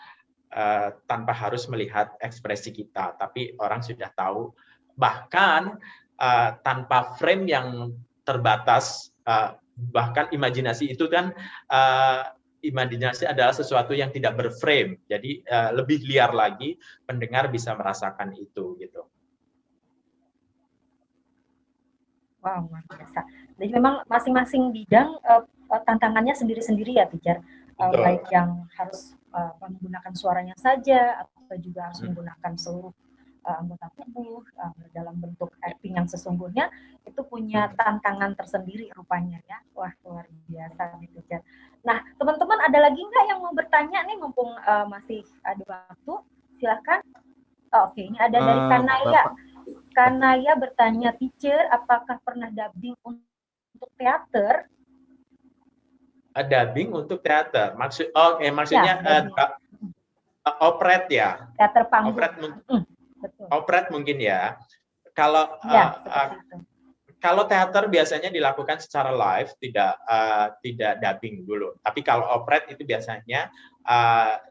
tanpa harus melihat ekspresi kita, tapi orang sudah tahu, bahkan tanpa frame yang terbatas, bahkan imajinasi itu kan imajinasi adalah sesuatu yang tidak berframe, jadi lebih liar lagi, pendengar bisa merasakan itu gitu. Wow, luar biasa. Jadi memang masing-masing bidang tantangannya sendiri-sendiri ya, teacher. Baik yang harus menggunakan suaranya saja atau juga harus menggunakan seluruh anggota tubuh dalam bentuk acting yang sesungguhnya, itu punya tantangan tersendiri rupanya ya. Wah, luar biasa nih, teacher. Nah, teman-teman ada lagi nggak yang mau bertanya nih, mumpung masih ada waktu? Silakan. Oke, ini ada dari Kanaya. Kanaya bertanya, teacher, apakah pernah dubbing untuk teater? Dubbing untuk teater, maksudnya ya, operet ya? Teater panggung. Operet mungkin ya. Kalau teater biasanya dilakukan secara live, tidak dubbing dulu. Tapi kalau operet itu biasanya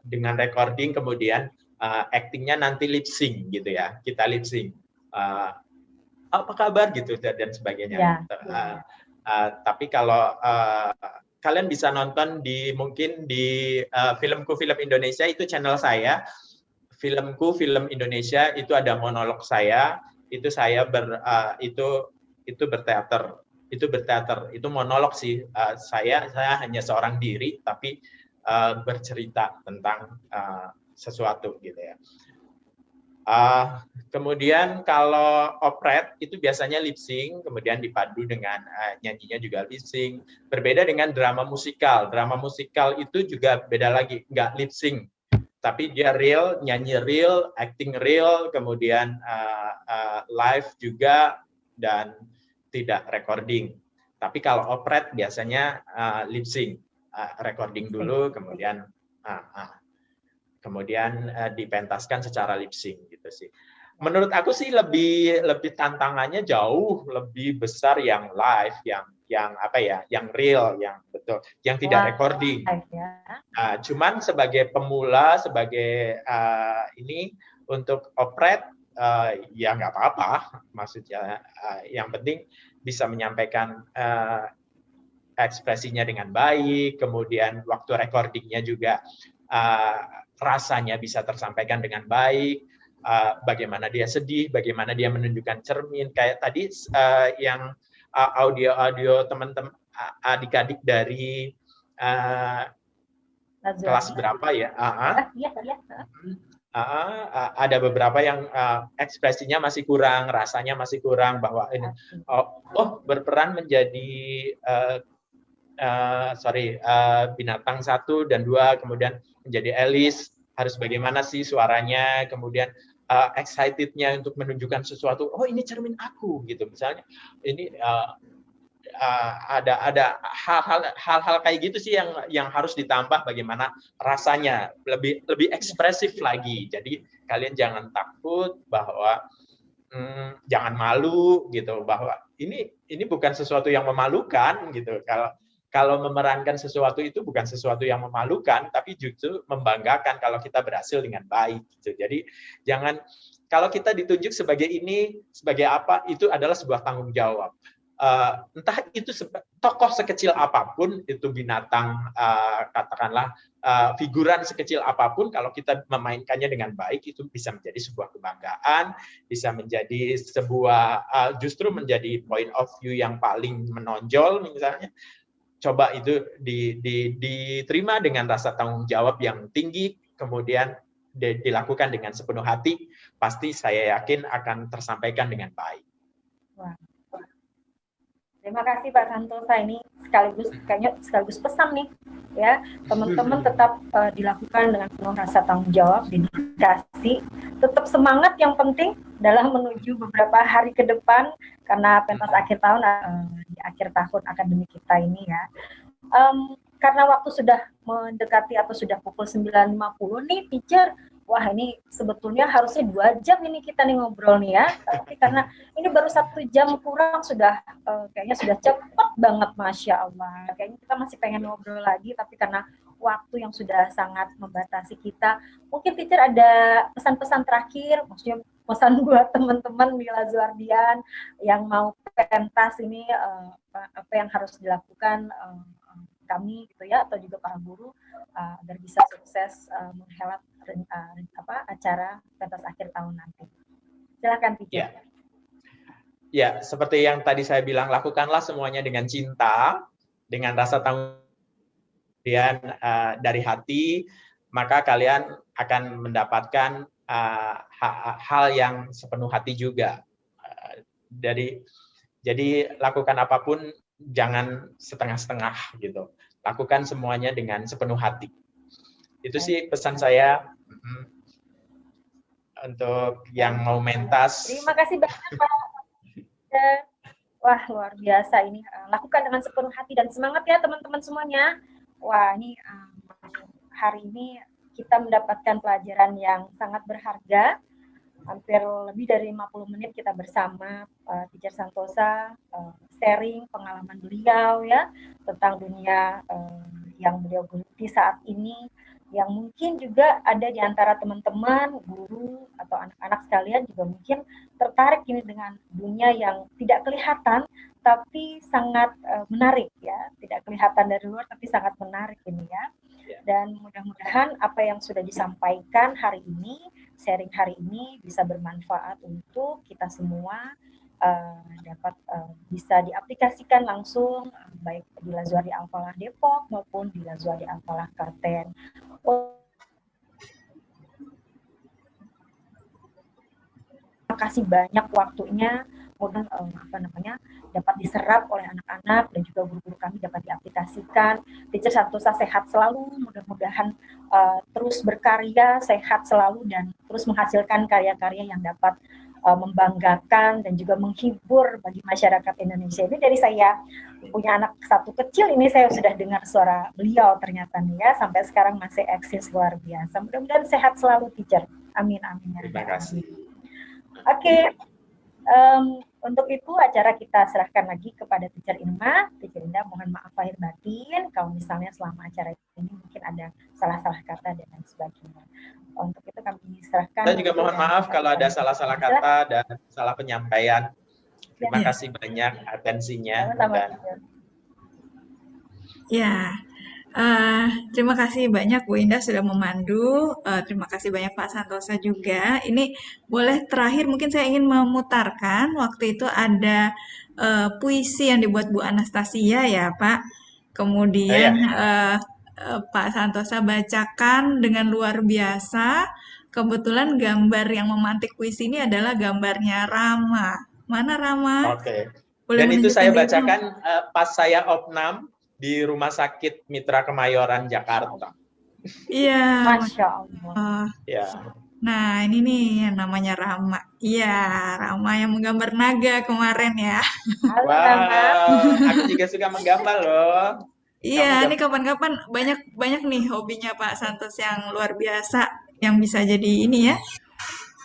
dengan recording, kemudian actingnya nanti lip sync gitu ya, kita lip sync. Apa kabar gitu dan sebagainya. Ya. Tapi kalau kalian bisa nonton mungkin di Filmku Film Indonesia, itu channel saya. Filmku Film Indonesia itu ada monolog saya, itu saya berteater. Itu monolog sih. Saya hanya seorang diri tapi bercerita tentang sesuatu gitu ya. Kemudian kalau operet itu biasanya lip sync, kemudian dipadu dengan nyanyinya juga lip sync. Berbeda dengan drama musikal. Drama musikal itu juga beda lagi, nggak lip sync, tapi dia real, nyanyi real, acting real, kemudian live juga dan tidak recording. Tapi kalau operet biasanya lip sync, recording dulu, kemudian dipentaskan secara lip sync gitu sih. Menurut aku sih lebih tantangannya jauh lebih besar yang live, yang real, yang betul, yang tidak recording. Cuman sebagai pemula, sebagai ini untuk operet ya nggak apa-apa, maksudnya yang penting bisa menyampaikan ekspresinya dengan baik, kemudian waktu recordingnya juga rasanya bisa tersampaikan dengan baik, bagaimana dia sedih, bagaimana dia menunjukkan cermin, kayak tadi yang audio teman-teman adik-adik dari kelas berapa ya? Ada beberapa yang ekspresinya masih kurang, rasanya masih kurang, bahwa ini berperan menjadi binatang 1 dan 2, kemudian menjadi Alice, harus bagaimana sih suaranya, kemudian excited-nya untuk menunjukkan sesuatu, oh ini cermin aku gitu, misalnya ini ada hal-hal kayak gitu sih yang harus ditambah, bagaimana rasanya lebih ekspresif lagi. Jadi kalian jangan takut bahwa jangan malu gitu, bahwa ini bukan sesuatu yang memalukan gitu. Kalau memerankan sesuatu itu bukan sesuatu yang memalukan, tapi justru membanggakan kalau kita berhasil dengan baik gitu. Jadi jangan, kalau kita ditunjuk sebagai ini, sebagai apa, itu adalah sebuah tanggung jawab. Entah itu tokoh sekecil apapun, itu binatang, katakanlah figuran sekecil apapun, kalau kita memainkannya dengan baik, itu bisa menjadi sebuah kebanggaan, bisa menjadi sebuah justru menjadi point of view yang paling menonjol. Misalnya coba itu diterima dengan rasa tanggung jawab yang tinggi, kemudian dilakukan dengan sepenuh hati, pasti saya yakin akan tersampaikan dengan baik. Wah. Terima kasih Pak Santosa, ini sekaligus pesan nih ya, teman-teman tetap dilakukan dengan penuh rasa tanggung jawab, dedikasi, tetap semangat yang penting dalam menuju beberapa hari ke depan, karena pentas akhir tahun di akhir tahun akademik kita ini ya. Karena waktu sudah mendekati atau sudah pukul 9.50 nih teacher, wah ini sebetulnya harusnya 2 jam ini kita nih ngobrol nih ya, tapi karena ini baru 1 jam kurang sudah kayaknya sudah cepat banget, Masya Allah. Kayaknya kita masih pengen ngobrol lagi, tapi karena waktu yang sudah sangat membatasi kita, mungkin teacher ada pesan-pesan terakhir, maksudnya pesan buat teman-teman di Lazuardian yang mau pentas ini, apa yang harus dilakukan kami gitu ya, atau juga para guru agar bisa sukses menghelat acara pentas akhir tahun nanti. Silakan teacher. Ya, seperti yang tadi saya bilang, lakukanlah semuanya dengan cinta, dengan rasa tanggung jawab dari hati, maka kalian akan mendapatkan hal yang sepenuh hati juga. Jadi lakukan apapun jangan setengah-setengah gitu. Lakukan semuanya dengan sepenuh hati. Itu sih pesan saya untuk yang mau mentas. Terima kasih banyak Pak. Wah, luar biasa ini. Lakukan dengan sepenuh hati dan semangat ya teman-teman semuanya. Wah, ini hari ini kita mendapatkan pelajaran yang sangat berharga. Hampir lebih dari 50 menit kita bersama Teacher Santosa, sharing pengalaman beliau ya tentang dunia yang beliau geluti saat ini, yang mungkin juga ada di antara teman-teman, guru atau anak-anak sekalian juga mungkin tertarik ini dengan dunia yang tidak kelihatan tapi sangat menarik ya, tidak kelihatan dari luar tapi sangat menarik ini ya. Dan mudah-mudahan apa yang sudah disampaikan hari ini, sharing hari ini bisa bermanfaat untuk kita semua, dapat bisa diaplikasikan langsung baik di Lazuardi Al-Falah Depok maupun di Lazuardi Al-Falah Klaten. Terima kasih banyak waktunya, mudah dapat diserap oleh anak-anak dan juga guru-guru kami dapat diaplikasikan. Teacher Santosa sehat selalu, mudah-mudahan terus berkarya, sehat selalu dan terus menghasilkan karya-karya yang dapat membanggakan dan juga menghibur bagi masyarakat Indonesia. Ini dari saya punya anak satu kecil ini, saya sudah dengar suara beliau ternyata nih ya, sampai sekarang masih eksis, luar biasa. Mudah-mudahan sehat selalu teacher. Amin amin. Terima kasih. Oke. Untuk itu acara kita serahkan lagi kepada Teacher Irma. Teacher Indah mohon maaf lahir batin kalau misalnya selama acara ini mungkin ada salah-salah kata dan lain sebagainya. Untuk itu kami serahkan. Saya juga mohon maaf kalau ada salah-salah kata dan salah penyampaian. Terima kasih banyak atensinya. Ya, terima kasih banyak Bu Indah sudah memandu. Terima kasih banyak Pak Santosa juga. Ini boleh terakhir mungkin saya ingin memutarkan, waktu itu ada puisi yang dibuat Bu Anastasia ya Pak. Kemudian Pak Santosa bacakan dengan luar biasa. Kebetulan gambar yang memantik puisi ini adalah gambarnya Rama. Mana Rama? Oke. Dan itu saya bacakan pas saya opnam. di Rumah Sakit Mitra Kemayoran Jakarta. Iya, Masya Allah. Allah. Ya. Nah, ini nih yang namanya Rama. Iya, Rama yang menggambar naga kemarin ya. Halo Rama. Wah, aku juga suka menggambar loh. Iya, Kamu ini kapan-kapan banyak nih hobinya Pak Santos yang luar biasa yang bisa jadi ini ya.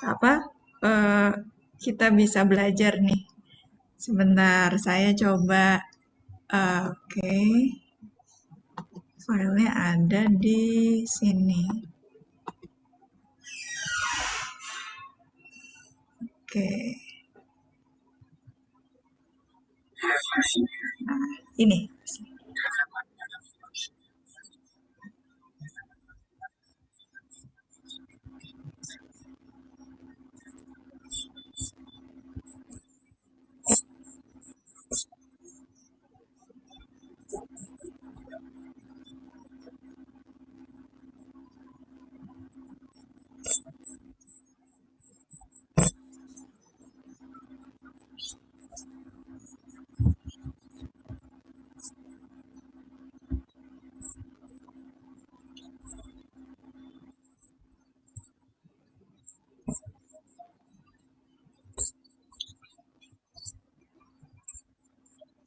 Apa? eh, kita bisa belajar nih. Sebentar, saya coba. Oke, filenya ada di sini. Oke. Nah, ini.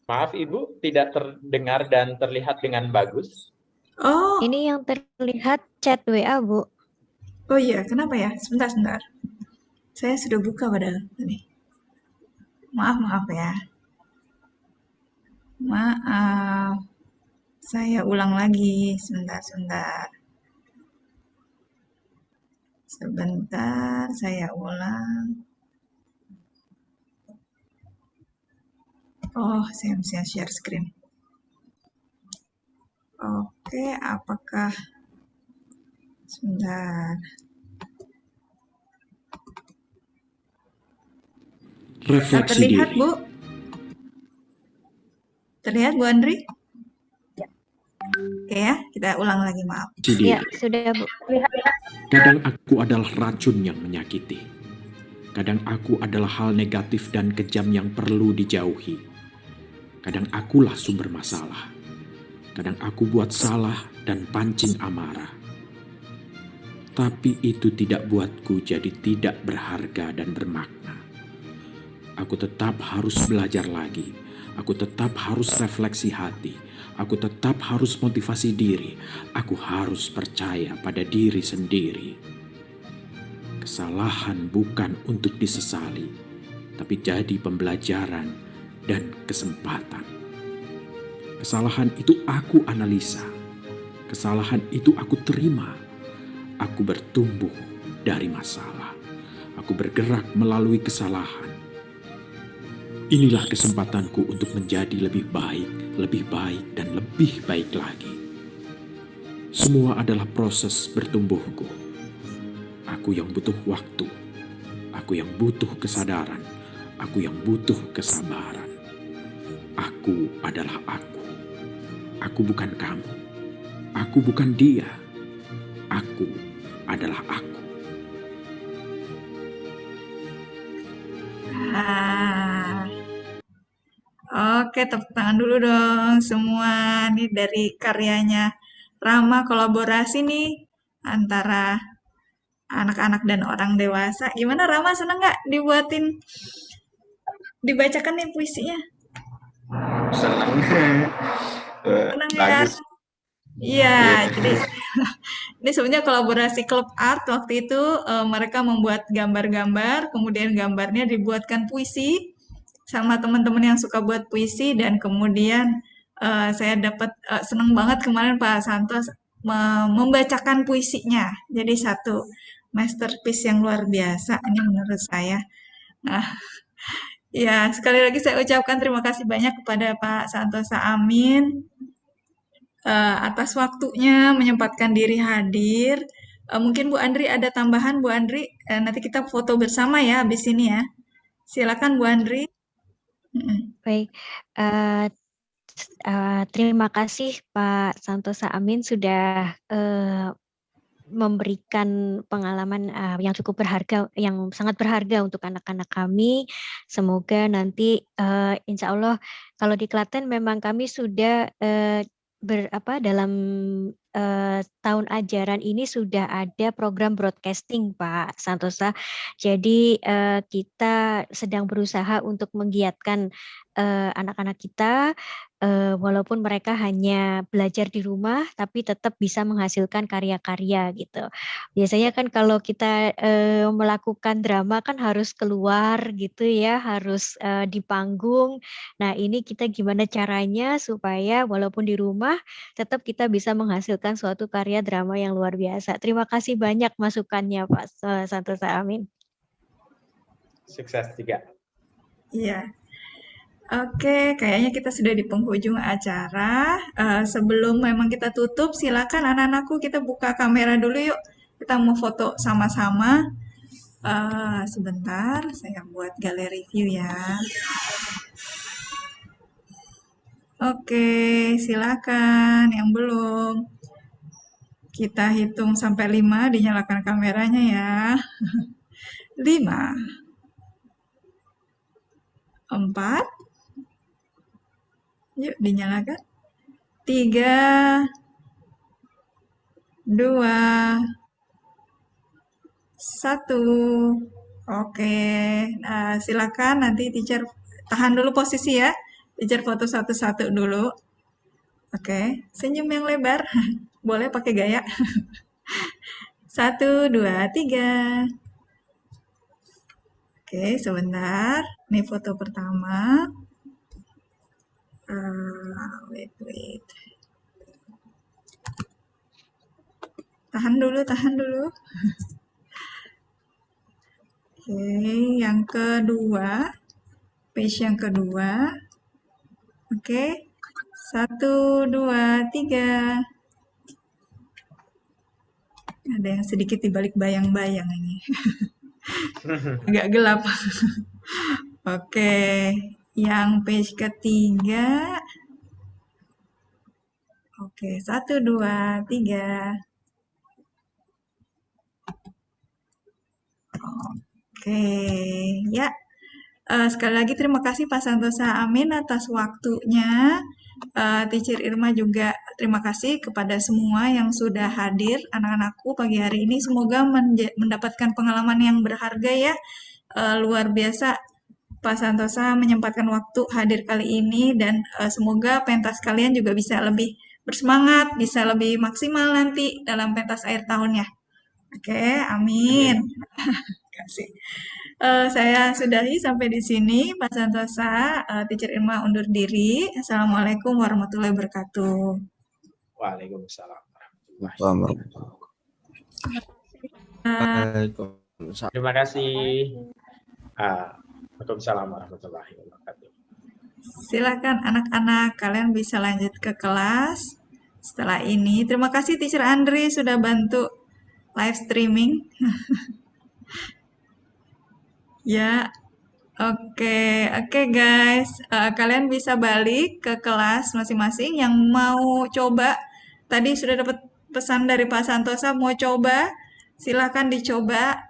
Maaf Ibu, tidak terdengar dan terlihat dengan bagus. Oh, Ini yang terlihat chat WA, Bu. oh iya, kenapa ya? Sebentar. Saya sudah buka padahal tadi. Maaf ya. Maaf. Saya ulang lagi. Sebentar. Sebentar, saya ulang. Oh, saya bisa share screen. Oke, apakah... Sebentar. Refleksi Terlihat, diri. Bu? Terlihat, Bu Andri? Ya. Oke ya, kita ulang lagi, maaf. Ya, Diri. sudah, Bu. Kadang aku adalah racun yang menyakiti. Kadang aku adalah hal negatif dan kejam yang perlu dijauhi. Kadang akulah sumber masalah. Kadang aku buat salah dan pancing amarah. Tapi itu tidak buatku jadi tidak berharga dan bermakna. Aku tetap harus belajar lagi. Aku tetap harus refleksi hati. Aku tetap harus motivasi diri. Aku harus percaya pada diri sendiri. Kesalahan bukan untuk disesali, tapi jadi pembelajaran dan kesempatan. Kesalahan itu aku analisa. Kesalahan itu aku terima. Aku bertumbuh dari masalah. Aku bergerak melalui kesalahan. Inilah kesempatanku untuk menjadi lebih baik, dan lebih baik lagi. Semua adalah proses bertumbuhku. Aku yang butuh waktu. Aku yang butuh kesadaran. Aku yang butuh kesabaran. Aku adalah aku. Aku bukan kamu. Aku bukan dia. Aku adalah aku. Oke, tepuk tangan dulu dong semua. Nih dari karyanya Rama, kolaborasi nih antara anak-anak dan orang dewasa. Gimana Rama, seneng nggak dibacakan nih puisinya? Senang. Seneng ya? Bagus. Iya, Iya. jadi ini sebenarnya kolaborasi klub art waktu itu mereka membuat gambar-gambar, kemudian gambarnya dibuatkan puisi sama teman-teman yang suka buat puisi dan kemudian saya dapat seneng banget kemarin Pak Santos membacakan puisinya. Jadi satu masterpiece yang luar biasa ini menurut saya. Nah, ya sekali lagi saya ucapkan terima kasih banyak kepada Pak Santosa Amin atas waktunya menyempatkan diri hadir. Mungkin Bu Andri ada tambahan, Bu Andri. Nanti kita foto bersama ya habis ini ya. Silakan Bu Andri. Baik. Terima kasih Pak Santosa Amin sudah memberikan pengalaman yang cukup berharga, yang sangat berharga untuk anak-anak kami. Semoga nanti insya Allah kalau di Klaten memang kami sudah dalam tahun ajaran ini sudah ada program broadcasting, Pak Santosa. Jadi kita sedang berusaha untuk menggiatkan anak-anak kita, walaupun mereka hanya belajar di rumah, tapi tetap bisa menghasilkan karya-karya gitu. Biasanya kan kalau kita melakukan drama kan harus keluar gitu ya, harus di panggung. Nah, ini kita gimana caranya supaya walaupun di rumah tetap kita bisa menghasilkan suatu karya drama yang luar biasa. Terima kasih banyak masukannya Pak Santosa. Amin. Sukses juga. Iya. Oke, kayaknya kita sudah di penghujung acara. Sebelum memang kita tutup, silakan anak-anakku kita buka kamera dulu yuk. Kita mau foto sama-sama. Sebentar, saya buat galeri view ya. Oke, silakan yang belum. Kita hitung sampai 5, dinyalakan kameranya ya. 5, 4, yuk dinyalakan. 3, 2, 1. Oke, nah silakan nanti teacher tahan dulu posisi ya. Teacher foto satu-satu dulu. Oke, senyum yang lebar. Boleh pakai gaya. 1, 2, 3. Oke, sebentar. Ini foto pertama. Wait. Tahan dulu. Oke, yang kedua. Page yang kedua. Oke. 1, 2, 3. Ada yang sedikit dibalik bayang-bayang ini. Agak gelap. Oke, yang page ketiga. Oke, 1, 2, 3. Oke, ya. Sekali lagi terima kasih Pak Santosa Amin atas waktunya. Teacher Irma juga terima kasih kepada semua yang sudah hadir, anak-anakku pagi hari ini. Semoga mendapatkan pengalaman yang berharga ya. Luar biasa Pak Santosa menyempatkan waktu hadir kali ini dan semoga pentas kalian juga bisa lebih bersemangat, bisa lebih maksimal nanti dalam pentas akhir tahunnya. Oke, amin. Terima kasih. Saya sudahi sampai di sini. Pak Santosa, Teacher Irma undur diri. Assalamualaikum warahmatullahi wabarakatuh. Waalaikumsalam warahmatullahi Waalaikumsalam. wabarakatuh. Terima kasih. Waalaikumsalam warahmatullahi wabarakatuh. Silakan anak-anak, kalian bisa lanjut ke kelas setelah ini. Terima kasih Teacher Andri sudah bantu live streaming. Ya, oke guys. Kalian bisa balik ke kelas masing-masing. Yang mau coba, tadi sudah dapat pesan dari Pak Santosa, mau coba, silahkan dicoba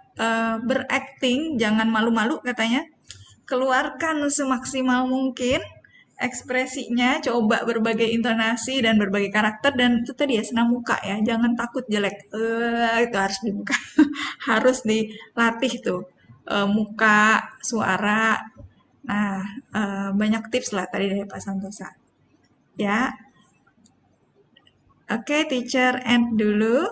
berakting, jangan malu-malu katanya. Keluarkan semaksimal mungkin ekspresinya, coba berbagai intonasi dan berbagai karakter, dan itu tadi ya, senam muka ya, jangan takut jelek. Itu harus dibuka, harus dilatih tuh. Muka, suara. Nah, banyak tips lah tadi dari Pak Santosa. Ya. Oke, teacher end dulu.